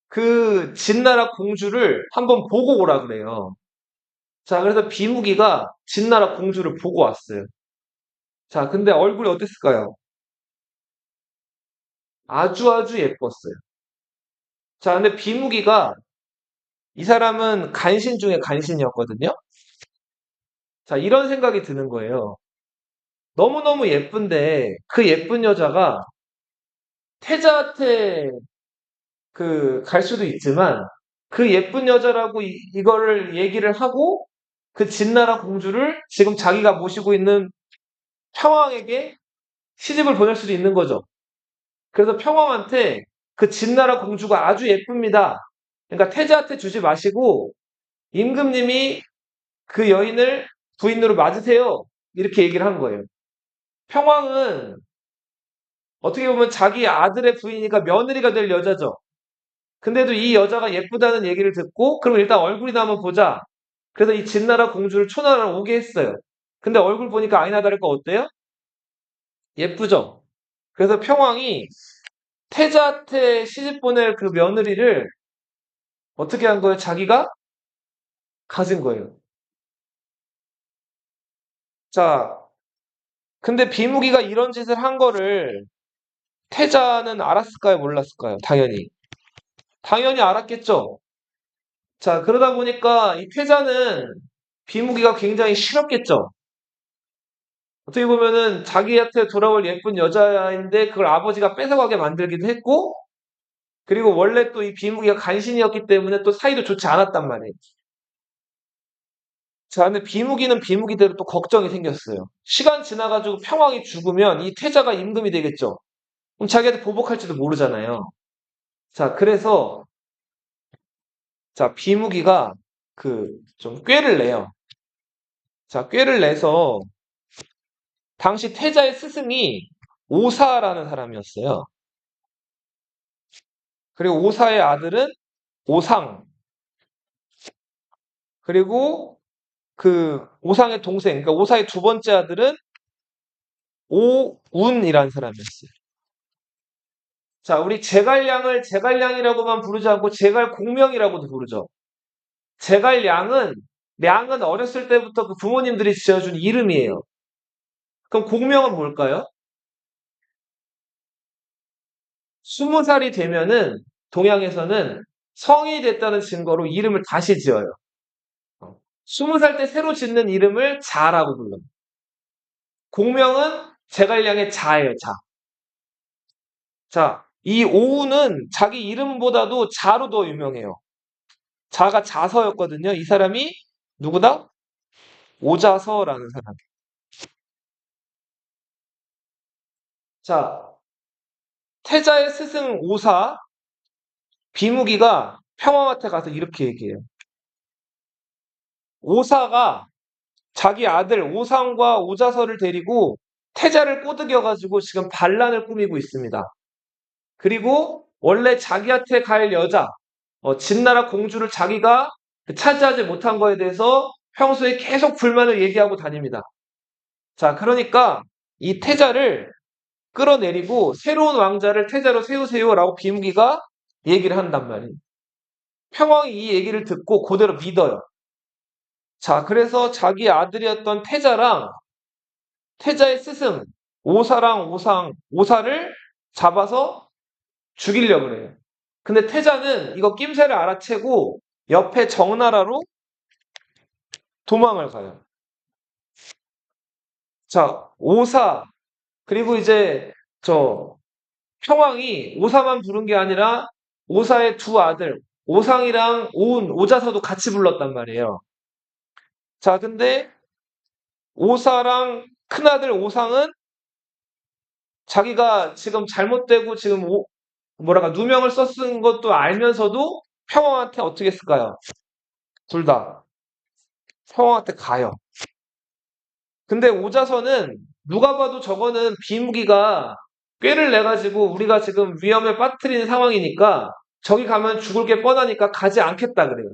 그 진나라 공주를 한번 보고 오라 그래요. 자, 그래서 비무기가 진나라 공주를 보고 왔어요. 자, 근데 얼굴이 어땠을까요? 아주 아주 예뻤어요. 자, 근데 비무기가 이 사람은 간신 중에 간신이었거든요. 자, 이런 생각이 드는 거예요. 너무너무 예쁜데 그 예쁜 여자가 태자한테 갈 수도 있지만 그 예쁜 여자라고 이거를 얘기를 하고 그 진나라 공주를 지금 자기가 모시고 있는 평왕에게 시집을 보낼 수도 있는 거죠. 그래서 평왕한테 그 진나라 공주가 아주 예쁩니다. 그러니까 태자한테 주지 마시고 임금님이 그 여인을 부인으로 맞으세요. 이렇게 얘기를 한 거예요. 평왕은 어떻게 보면 자기 아들의 부인이니까 며느리가 될 여자죠. 근데도 이 여자가 예쁘다는 얘기를 듣고 그럼 일단 얼굴이나 한번 보자. 그래서 이 진나라 공주를 초나라로 오게 했어요. 근데 얼굴 보니까 아니나 다를까 어때요? 예쁘죠? 그래서 평왕이 태자한테 시집 보낼 그 며느리를 어떻게 한 거예요? 자기가 가진 거예요. 자, 근데 비무기가 이런 짓을 한 거를 태자는 알았을까요? 몰랐을까요? 당연히. 당연히 알았겠죠? 자, 그러다 보니까 이 태자는 비무기가 굉장히 싫었겠죠? 어떻게 보면은 자기한테 돌아올 예쁜 여자인데 그걸 아버지가 뺏어가게 만들기도 했고, 그리고 원래 또 이 비무기가 간신이었기 때문에 또 사이도 좋지 않았단 말이에요. 자, 근데 비무기는 비무기대로 또 걱정이 생겼어요. 시간 지나가지고 평왕이 죽으면 이 태자가 임금이 되겠죠? 그럼 자기한테 보복할지도 모르잖아요. 자, 그래서, 자, 비무기가 좀 꾀를 내요. 자, 꾀를 내서, 당시 태자의 스승이 오사라는 사람이었어요. 그리고 오사의 아들은 오상, 그리고 그 오상의 동생, 그러니까 오사의 두 번째 아들은 오운이라는 사람이었어요. 자, 우리 제갈량을 제갈량이라고만 부르지 않고 제갈공명이라고도 부르죠. 제갈량은 량은 어렸을 때부터 그 부모님들이 지어준 이름이에요. 그럼 공명은 뭘까요? 20살이 되면은 동양에서는 성인이 됐다는 증거로 이름을 다시 지어요. 20살 때 새로 짓는 이름을 자라고 불러요. 공명은 제갈량의 자예요, 자. 자, 이 오우는 자기 이름보다도 자로 더 유명해요. 자가 자서였거든요. 이 사람이 누구다? 오자서라는 사람. 자, 태자의 스승 오사, 비무기가 평왕한테 가서 이렇게 얘기해요. 오사가 자기 아들 오상과 오자서를 데리고 태자를 꼬드겨가지고 지금 반란을 꾸미고 있습니다. 그리고 원래 자기한테 갈 여자, 진나라 공주를 자기가 차지하지 못한 거에 대해서 평소에 계속 불만을 얘기하고 다닙니다. 자, 그러니까 이 태자를 끌어내리고 새로운 왕자를 태자로 세우세요라고 비무기가 얘기를 한단 말이에요. 평왕이 이 얘기를 듣고 그대로 믿어요. 자, 그래서 자기 아들이었던 태자랑 태자의 스승 오사랑 오사를 잡아서 죽이려고 그래요. 근데 태자는 이거 낌새를 알아채고 옆에 정나라로 도망을 가요. 자, 오사 그리고 이제 저 평왕이 오사만 부른 게 아니라 오사의 두 아들 오상이랑 오운, 오자서도 같이 불렀단 말이에요. 자, 근데 오사랑 큰아들 오상은 자기가 지금 잘못되고 지금 뭐랄까 누명을 썼은 것도 알면서도 평왕한테 어떻게 했을까요? 둘 다 평왕한테 가요. 근데 오자서는 누가 봐도 저거는 비무기가 꾀를 내가지고 우리가 지금 위험에 빠뜨리는 상황이니까 저기 가면 죽을 게 뻔하니까 가지 않겠다 그래요.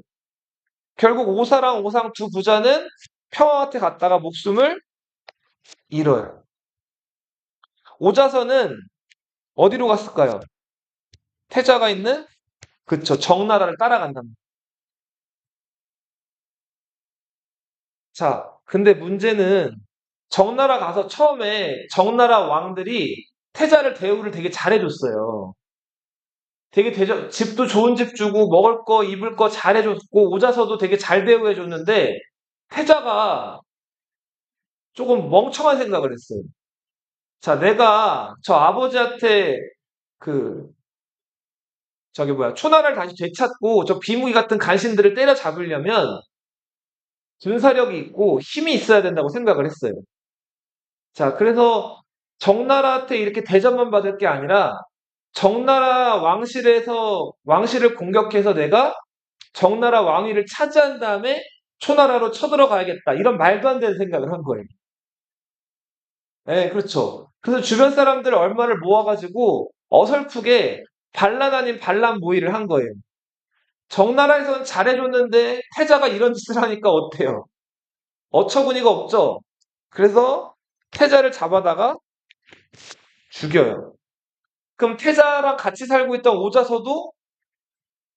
결국 오사랑 오상 두 부자는 평왕한테 갔다가 목숨을 잃어요. 오자서는 어디로 갔을까요? 태자가 있는 그쵸 정나라를 따라간다. 자, 근데 문제는 정나라 가서 처음에 정나라 왕들이 태자를 대우를 되게 잘해줬어요. 되게 집도 좋은 집 주고 먹을 거 입을 거 잘해줬고 오자서도 되게 잘 대우해줬는데 태자가 조금 멍청한 생각을 했어요. 자, 내가 저 아버지한테 그 저기 뭐야 초나라를 다시 되찾고 저 비무기 같은 간신들을 때려잡으려면 군사력이 있고 힘이 있어야 된다고 생각을 했어요. 자, 그래서 정나라한테 이렇게 대접만 받을 게 아니라 정나라 왕실에서 왕실을 공격해서 내가 정나라 왕위를 차지한 다음에 초나라로 쳐들어가야겠다. 이런 말도 안 되는 생각을 한 거예요. 네, 그렇죠. 그래서 주변 사람들 얼마를 모아가지고 어설프게 반란 아닌 반란 모의를 한 거예요. 정나라에서는 잘해줬는데 태자가 이런 짓을 하니까 어때요? 어처구니가 없죠. 그래서 태자를 잡아다가 죽여요. 그럼 태자랑 같이 살고 있던 오자서도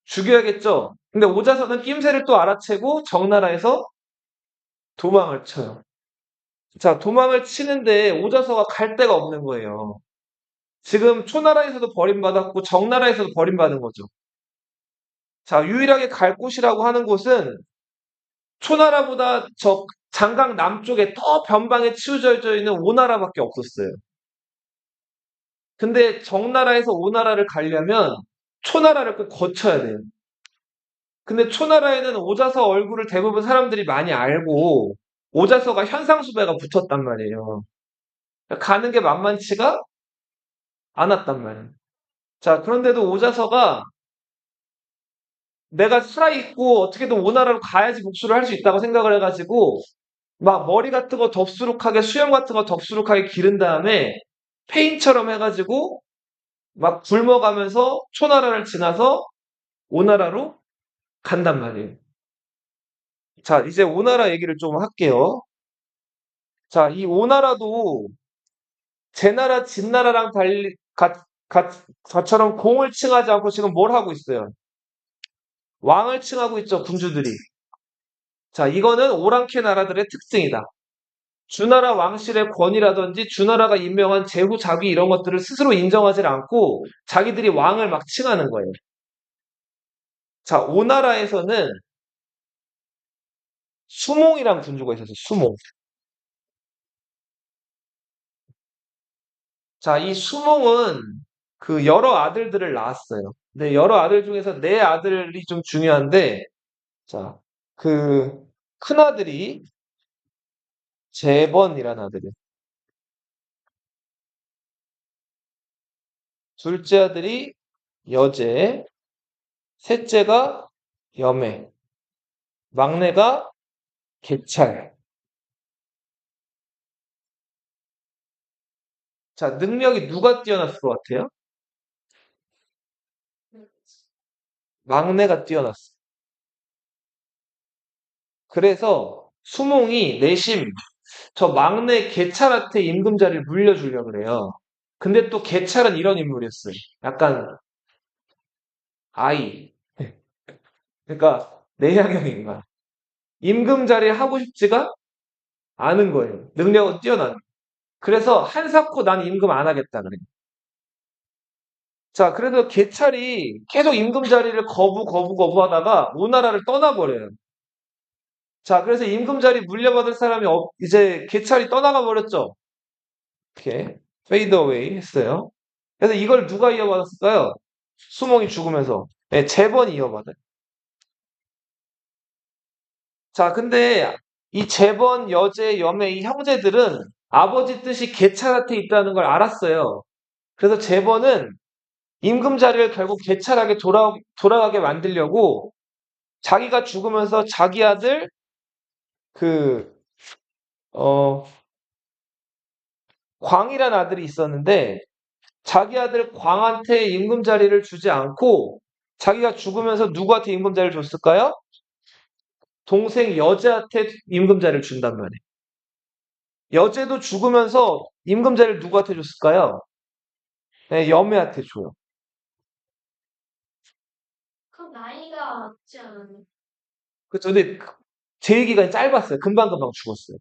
죽여야겠죠. 근데 오자서는 낌새를 또 알아채고 정나라에서 도망을 쳐요. 자, 도망을 치는데 오자서가 갈 데가 없는 거예요. 지금 초나라에서도 버림받았고 정나라에서도 버림받은 거죠. 자, 유일하게 갈 곳이라고 하는 곳은 초나라보다 저 장강 남쪽에 더 변방에 치우쳐져 있는 오나라밖에 없었어요. 근데 정나라에서 오나라를 가려면 초나라를 꼭 거쳐야 돼요. 근데 초나라에는 오자서 얼굴을 대부분 사람들이 많이 알고 오자서가 현상수배가 붙었단 말이에요. 가는 게 만만치가 않았단 말이에요. 자, 그런데도 오자서가 내가 살아있고 어떻게든 오나라로 가야지 복수를 할 수 있다고 생각을 해가지고 막 머리 같은 거 덥수룩하게 수염 같은 거 덥수룩하게 기른 다음에 페인처럼 해가지고 막 굶어가면서 초나라를 지나서 오나라로 간단 말이에요. 자, 이제 오나라 얘기를 좀 할게요. 자, 이 오나라도 제나라, 진나라랑 달리, 처럼 공을 칭하지 않고 지금 뭘 하고 있어요? 왕을 칭하고 있죠, 군주들이. 자, 이거는 오랑캐 나라들의 특징이다. 주나라 왕실의 권위라든지 주나라가 임명한 제후 자기 이런 것들을 스스로 인정하지 않고 자기들이 왕을 막 칭하는 거예요. 자, 오나라에서는 수몽이란 군주가 있었어요. 수몽. 자, 이 수몽은 그 여러 아들들을 낳았어요. 근데 여러 아들 중에서 네 아들이 좀 중요한데, 자, 그 큰아들이 재번이라는 아들이에요. 둘째 아들이 여제, 셋째가 여매, 막내가 개찰. 자, 능력이 누가 뛰어났을 것 같아요? 막내가 뛰어났어. 그래서 수몽이 내심 저 막내 개찰한테 임금자리를 물려주려고 그래요. 근데 또 개찰은 이런 인물이었어요. 약간 아이. 그러니까 내향형인 거야. 임금자리를 하고 싶지가 않은 거예요. 능력은 뛰어난. 그래서 한사코 난 임금 안 하겠다 그래. 자, 그래서 개찰이 계속 임금자리를 거부하다가 오나라를 떠나버려요. 자, 그래서 임금자리 물려받을 사람이 이제 개찰이 떠나가 버렸죠. 이렇게 페이드 어웨이 했어요. 그래서 이걸 누가 이어받았을까요? 수몽이 죽으면서. 네, 재번이 이어받아요. 자, 근데 이 재번, 여제, 여매 이 형제들은 아버지 뜻이 개찰한테 있다는 걸 알았어요. 그래서 재번은 임금 자리를 결국 개찰하게 돌아가게 만들려고 자기가 죽으면서 자기 아들 그 어, 광이란 아들이 있었는데 자기 아들 광한테 임금 자리를 주지 않고 자기가 죽으면서 누구한테 임금 자리를 줬을까요? 동생 여제한테 임금 자리를 준단 말이에요. 여제도 죽으면서 임금 자리를 누구한테 줬을까요? 네, 여매한테 줘요. 그럼 나이가 없지 않았나요? 그렇죠. 근데 제 기간이 짧았어요. 금방금방 죽었어요.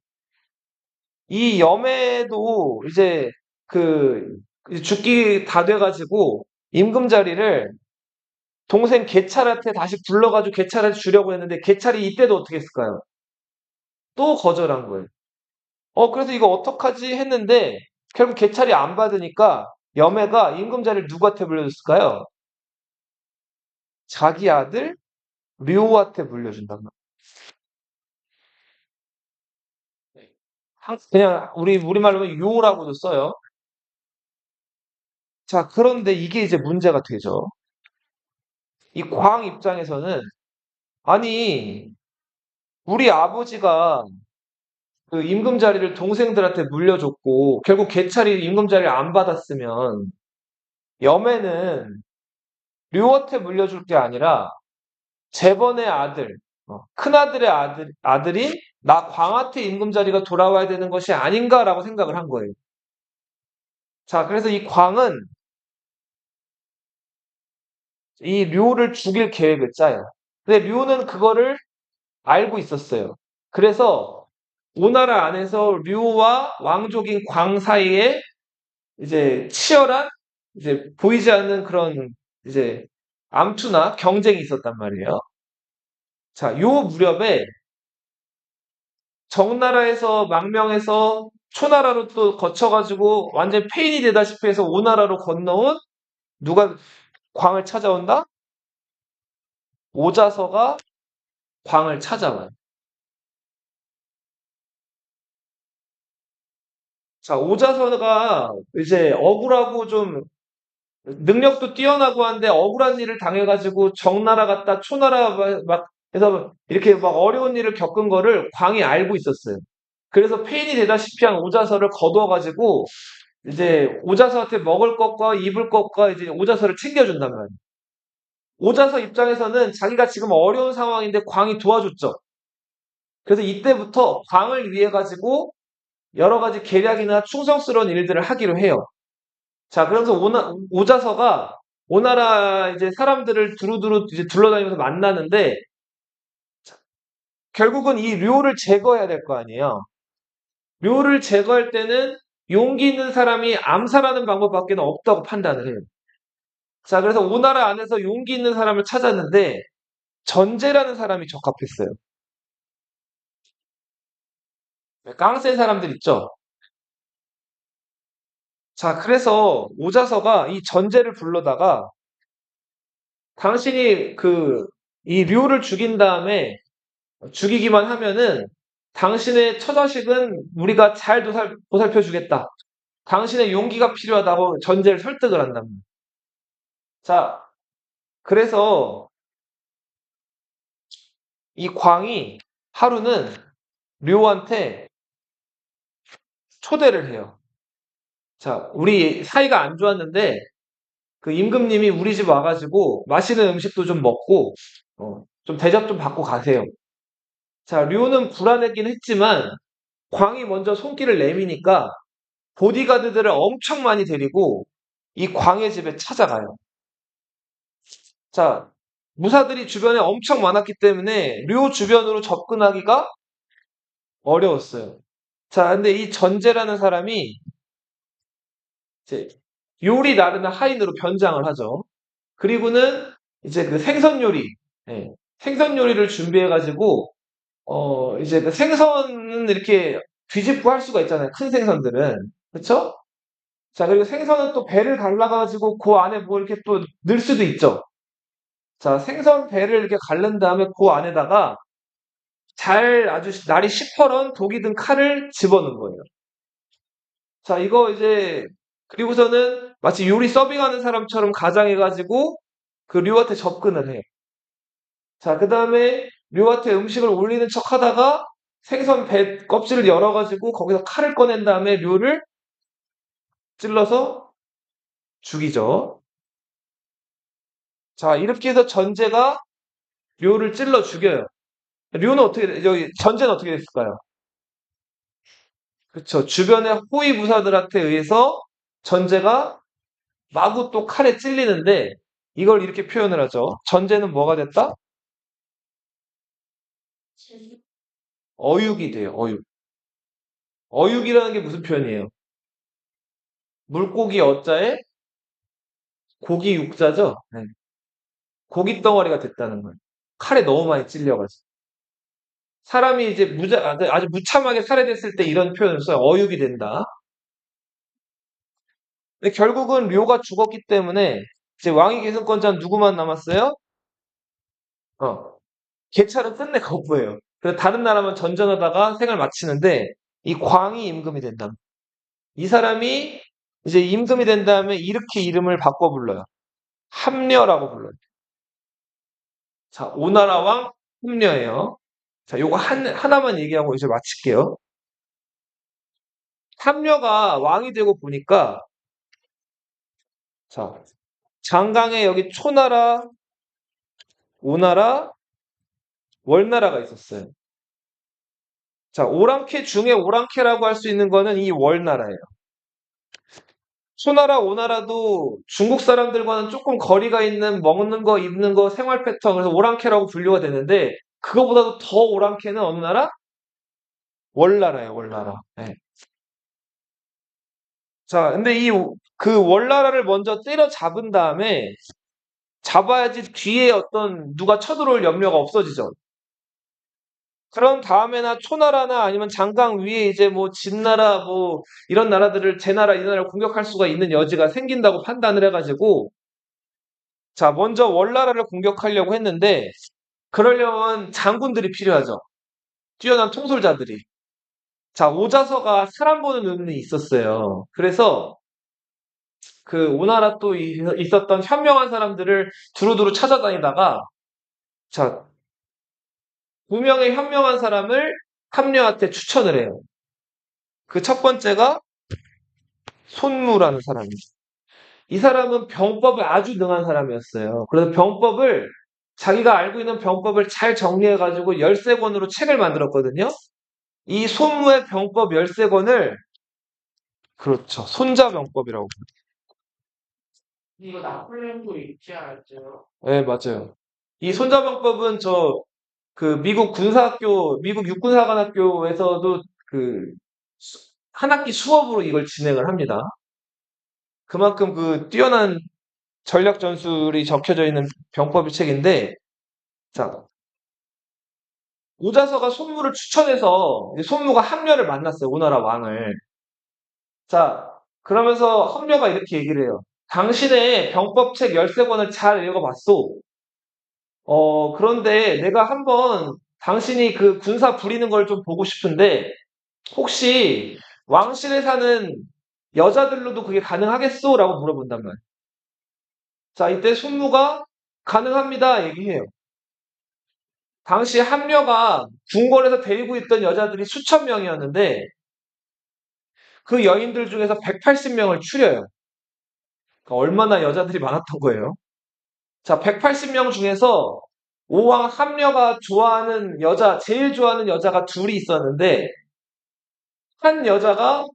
이 여매도 이제 그 죽기 다 돼가지고 임금 자리를 동생 개찰한테 다시 불러가지고 개찰한테 주려고 했는데 개찰이 이때도 어떻게 했을까요? 또 거절한 거예요. 그래서 이거 어떡하지 했는데 결국 개찰이 안 받으니까 여매가 임금 자리를 누구한테 물려줬을까요? 자기 아들 류한테 물려준단 말이에요. 그냥 우리말로 요라고도 써요. 자, 그런데 이게 이제 문제가 되죠. 이 광 입장에서는, 아니, 우리 아버지가 그 임금 자리를 동생들한테 물려줬고, 결국 개찰이 임금 자리를 안 받았으면, 여매는 류한테 물려줄 게 아니라, 재번의 아들, 큰아들의 아들인 나 광한테 임금 자리가 돌아와야 되는 것이 아닌가라고 생각을 한 거예요. 자, 그래서 이 광은 이 류를 죽일 계획을 짜요. 근데 류는 그거를 알고 있었어요. 그래서 오나라 안에서 류와 왕족인 광 사이에 이제 치열한 이제 보이지 않는 그런 이제 암투나 경쟁이 있었단 말이에요. 자, 요 무렵에 정나라에서 망명해서 초나라로 또 거쳐가지고 완전 폐인이 되다시피 해서 오나라로 건너온 누가 광을 찾아온다? 오자서가 광을 찾아와요. 자, 오자서가 이제 억울하고 좀 능력도 뛰어나고 한데 억울한 일을 당해가지고 정나라 갔다 초나라 막 해서 이렇게 막 어려운 일을 겪은 거를 광이 알고 있었어요. 그래서 폐인이 되다시피 한 오자서를 거두어가지고 이제 오자서한테 먹을 것과 입을 것과 이제 오자서를 챙겨준단 말이에요. 오자서 입장에서는 자기가 지금 어려운 상황인데 광이 도와줬죠. 그래서 이때부터 광을 위해 가지고 여러 가지 계략이나 충성스러운 일들을 하기로 해요. 자, 그러면서 오자서가 오나라 이제 사람들을 두루두루 이제 둘러다니면서 만나는데 결국은 이 류를 제거해야 될 거 아니에요. 류를 제거할 때는 용기 있는 사람이 암살하는 방법밖에 없다고 판단을 해요. 자, 그래서 오나라 안에서 용기 있는 사람을 찾았는데 전제라는 사람이 적합했어요. 깡센 사람들 있죠. 자, 그래서 오자서가 이 전제를 불러다가 당신이 이 류를 죽인 다음에 죽이기만 하면은 당신의 처자식은 우리가 잘 보살펴 주겠다. 당신의 용기가 필요하다고 전제를 설득을 한답니다. 자, 그래서 이 광이 하루는 류한테 초대를 해요. 자, 우리 사이가 안 좋았는데 그 임금님이 우리 집 와가지고 맛있는 음식도 좀 먹고 좀 대접 좀 받고 가세요. 자, 류는 불안했긴 했지만 광이 먼저 손길을 내미니까 보디가드들을 엄청 많이 데리고 이 광의 집에 찾아가요. 자, 무사들이 주변에 엄청 많았기 때문에 류 주변으로 접근하기가 어려웠어요. 자, 근데 이 전제라는 사람이 이제 요리 나르는 하인으로 변장을 하죠. 그리고는 이제 그 생선 요리, 예, 생선 요리를 준비해가지고 이제 그 생선은 이렇게 뒤집고 할 수가 있잖아요. 큰 생선들은. 그쵸? 자, 그리고 생선은 또 배를 갈라가지고 그 안에 뭐 이렇게 또 넣을 수도 있죠. 자, 생선 배를 이렇게 갈른 다음에 그 안에다가 잘 아주 날이 시퍼런 독이 든 칼을 집어넣은 거예요. 자, 이거 이제, 그리고서는 마치 요리 서빙하는 사람처럼 가장해가지고 그 류한테 접근을 해요. 자, 그 다음에 류한테 음식을 올리는 척 하다가 생선 배 껍질을 열어가지고 거기서 칼을 꺼낸 다음에 류를 찔러서 죽이죠. 자, 이렇게 해서 전제가 류를 찔러 죽여요. 류는 여기 전제는 어떻게 됐을까요? 그쵸. 주변의 호위무사들한테 의해서 전제가 마구 또 칼에 찔리는데 이걸 이렇게 표현을 하죠. 전제는 뭐가 됐다? 제- 어육이 돼요. 어육. 어육이라는 게 무슨 표현이에요? 물고기 어자에 고기 육자죠? 네. 고기 덩어리가 됐다는 거예요. 칼에 너무 많이 찔려가지고. 사람이 이제 아주 무참하게 살해됐을 때 이런 표현을 써요. 어육이 된다. 근데 결국은 료가 죽었기 때문에 이제 왕위 계승권자는 누구만 남았어요? 어, 개찰은 끝내 거부해요. 그래서 다른 나라만 전전하다가 생을 마치는데 이 광이 임금이 된다. 이 사람이 이제 임금이 된 다음에 이렇게 이름을 바꿔 불러요. 함려라고 불러요. 자, 오나라 왕 함려예요. 자, 요거 하나만 얘기하고 이제 마칠게요. 함려가 왕이 되고 보니까, 자, 장강에 여기 초나라, 오나라, 월나라가 있었어요. 자, 오랑캐 중에 오랑캐라고 할 수 있는 거는 이 월나라예요. 초나라, 오나라도 중국 사람들과는 조금 거리가 있는 먹는 거, 입는 거, 생활 패턴, 그래서 오랑캐라고 분류가 되는데, 그거보다도 더 오랑캐는 어느 나라? 월나라예요, 월나라. 네. 자, 근데 그 월나라를 먼저 때려잡은 다음에, 잡아야지 뒤에 어떤 누가 쳐들어올 염려가 없어지죠. 그런 다음에나 초나라나 아니면 장강 위에 이제 뭐 진나라 뭐 이런 나라들을 제 나라 이 나라를 공격할 수가 있는 여지가 생긴다고 판단을 해가지고 자 먼저 월나라를 공격하려고 했는데 그러려면 장군들이 필요하죠. 뛰어난 통솔자들이. 자 오자서가 사람 보는 눈이 있었어요. 그래서 그 오나라 또 있었던 현명한 사람들을 두루두루 찾아다니다가 자 2명의 현명한 사람을 함려한테 추천을 해요. 그 첫 번째가 손무라는 사람이에요. 이 사람은 병법에 아주 능한 사람이었어요. 그래서 병법을 자기가 알고 있는 병법을 잘 정리해가지고 13권으로 책을 만들었거든요. 이 손무의 병법 13권을 그렇죠. 손자병법이라고. 이거 나폴레옹도 읽지 않았죠? 네, 맞아요. 이 손자병법은 그 미국 군사학교, 미국 육군사관학교에서도 그 한 학기 수업으로 이걸 진행을 합니다. 그만큼 그 뛰어난 전략 전술이 적혀져 있는 병법의 책인데, 자, 오자서가 손무를 추천해서 이제 손무가 함려를 만났어요. 오나라 왕을. 자, 그러면서 함려가 이렇게 얘기를 해요. 당신의 병법책 13권을 잘 읽어봤소. 그런데 내가 한번 당신이 그 군사 부리는 걸 좀 보고 싶은데, 혹시 왕실에 사는 여자들로도 그게 가능하겠소? 라고 물어본단 말이에요. 자, 이때 손무가 가능합니다. 얘기해요. 당시 함려가 궁궐에서 데리고 있던 여자들이 수천 명이었는데 그 여인들 중에서 180명을 추려요. 그러니까 얼마나 여자들이 많았던 거예요. 자, 180명 중에서 오왕 함려가 좋아하는 여자, 제일 좋아하는 여자가 둘이 있었는데 한 여자가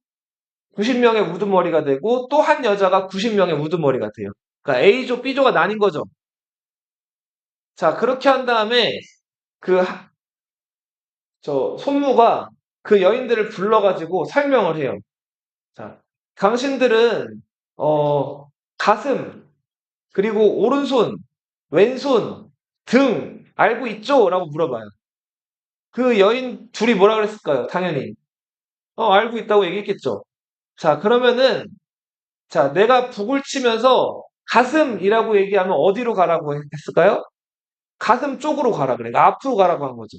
90명의 우두머리가 되고 또 한 여자가 90명의 우두머리가 돼요. 그러니까 A조, B조가 나뉜 거죠. 자, 그렇게 한 다음에 그 손무가 그 여인들을 불러가지고 설명을 해요. 자, 당신들은 가슴 그리고 오른손, 왼손, 등 알고 있죠? 라고 물어봐요. 그 여인 둘이 뭐라 그랬을까요? 당연히 알고 있다고 얘기했겠죠. 자, 그러면은 자, 내가 북을 치면서 가슴이라고 얘기하면 어디로 가라고 했을까요? 가슴 쪽으로 가라 그래. 그러니까 앞으로 가라고 한 거죠.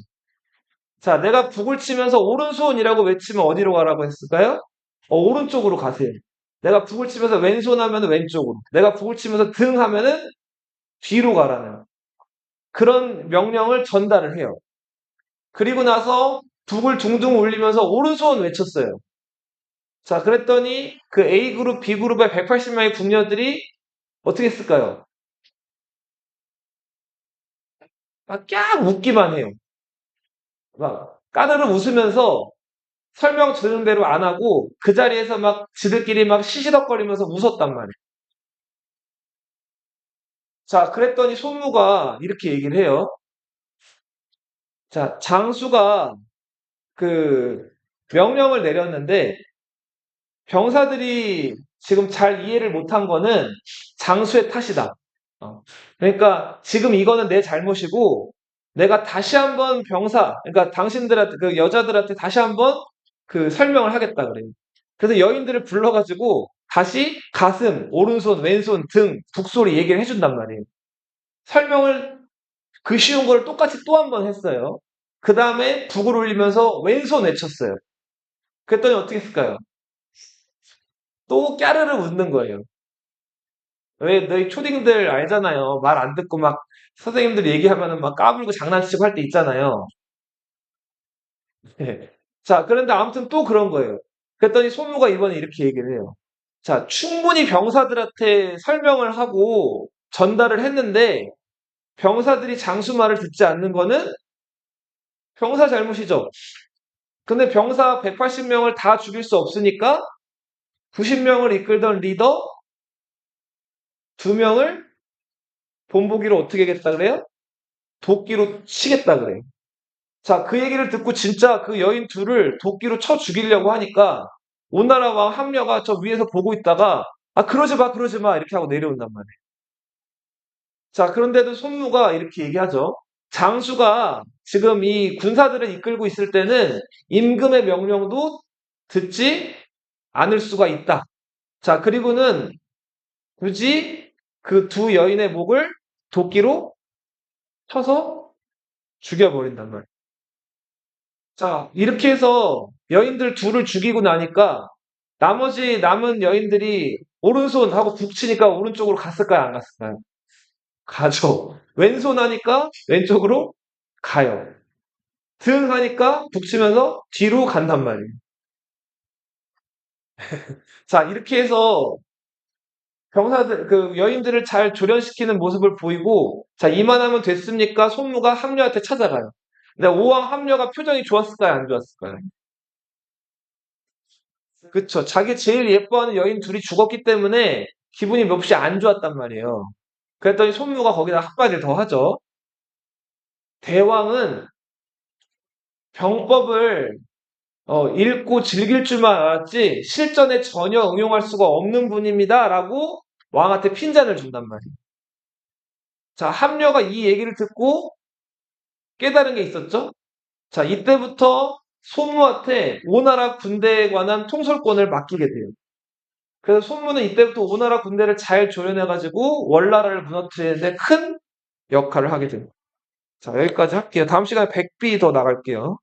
자, 내가 북을 치면서 오른손이라고 외치면 어디로 가라고 했을까요? 오른쪽으로 가세요. 내가 북을 치면서 왼손 하면 왼쪽으로. 내가 북을 치면서 등 하면은 뒤로 가라는 그런 명령을 전달을 해요. 그리고 나서 북을 둥둥 울리면서 오른손 외쳤어요. 자, 그랬더니 그 A그룹, B그룹의 180명의 궁녀들이 어떻게 했을까요? 깍 웃기만 해요. 막 까르르 웃으면서 설명 들은 대로 안 하고 그 자리에서 막 지들끼리 막 시시덕거리면서 웃었단 말이에요. 자, 그랬더니 손무가 이렇게 얘기를 해요. 자, 장수가 그 명령을 내렸는데 병사들이 지금 잘 이해를 못한 거는 장수의 탓이다. 그러니까 지금 이거는 내 잘못이고 내가 다시 한번 그러니까 당신들한테 그 여자들한테 다시 한번 그 설명을 하겠다 그래요. 그래서 여인들을 불러가지고 다시 가슴, 오른손, 왼손, 등, 북소리 얘기를 해준단 말이에요. 설명을 그 쉬운 걸 똑같이 또 한 번 했어요. 그 다음에 북을 울리면서 왼손 외쳤어요. 그랬더니 어떻게 했을까요? 또 까르르 웃는 거예요. 왜 너희 초딩들 알잖아요. 말 안 듣고 막 선생님들 얘기하면은 막 까불고 장난치고 할 때 있잖아요. 네. 자, 그런데 아무튼 또 그런 거예요. 그랬더니 소무가 이번에 이렇게 얘기를 해요. 자, 충분히 병사들한테 설명을 하고 전달을 했는데 병사들이 장수 말을 듣지 않는 거는 병사 잘못이죠. 근데 병사 180명을 다 죽일 수 없으니까 90명을 이끌던 리더 2명을 본보기로 어떻게 하겠다 그래요? 도끼로 치겠다 그래요. 자, 그 얘기를 듣고 진짜 그 여인 둘을 도끼로 쳐 죽이려고 하니까 오나라 왕 함녀가 저 위에서 보고 있다가 아, 그러지 마, 그러지 마 이렇게 하고 내려온단 말이에요. 자, 그런데도 손무가 이렇게 얘기하죠. 장수가 지금 이 군사들을 이끌고 있을 때는 임금의 명령도 듣지 않을 수가 있다. 자, 그리고는 굳이 그 두 여인의 목을 도끼로 쳐서 죽여버린단 말이에요. 자, 이렇게 해서 여인들 둘을 죽이고 나니까 나머지 남은 여인들이 오른손 하고 북치니까 오른쪽으로 갔을까요? 안 갔을까요? 가죠. 왼손 하니까 왼쪽으로 가요. 등 하니까 북치면서 뒤로 간단 말이에요. 자, 이렇게 해서 병사들, 그 여인들을 잘 조련시키는 모습을 보이고, 자, 이만하면 됐습니까? 손무가 함녀한테 찾아가요. 근데 오왕 함녀가 표정이 좋았을까요? 안 좋았을까요? 그쵸. 자기 제일 예뻐하는 여인 둘이 죽었기 때문에 기분이 몹시 안 좋았단 말이에요. 그랬더니 손무가 거기다 한마디를 더 하죠. 대왕은 병법을 읽고 즐길 줄만 알았지 실전에 전혀 응용할 수가 없는 분입니다. 라고 왕한테 핀잔을 준단 말이에요. 자, 함녀가 이 얘기를 듣고 깨달은 게 있었죠. 자, 이때부터 손무한테 오나라 군대에 관한 통솔권을 맡기게 돼요. 그래서 손무는 이때부터 오나라 군대를 잘 조련해가지고 월나라를 무너뜨리는데 큰 역할을 하게 됩니다. 자, 여기까지 할게요. 다음 시간에 100비 더 나갈게요.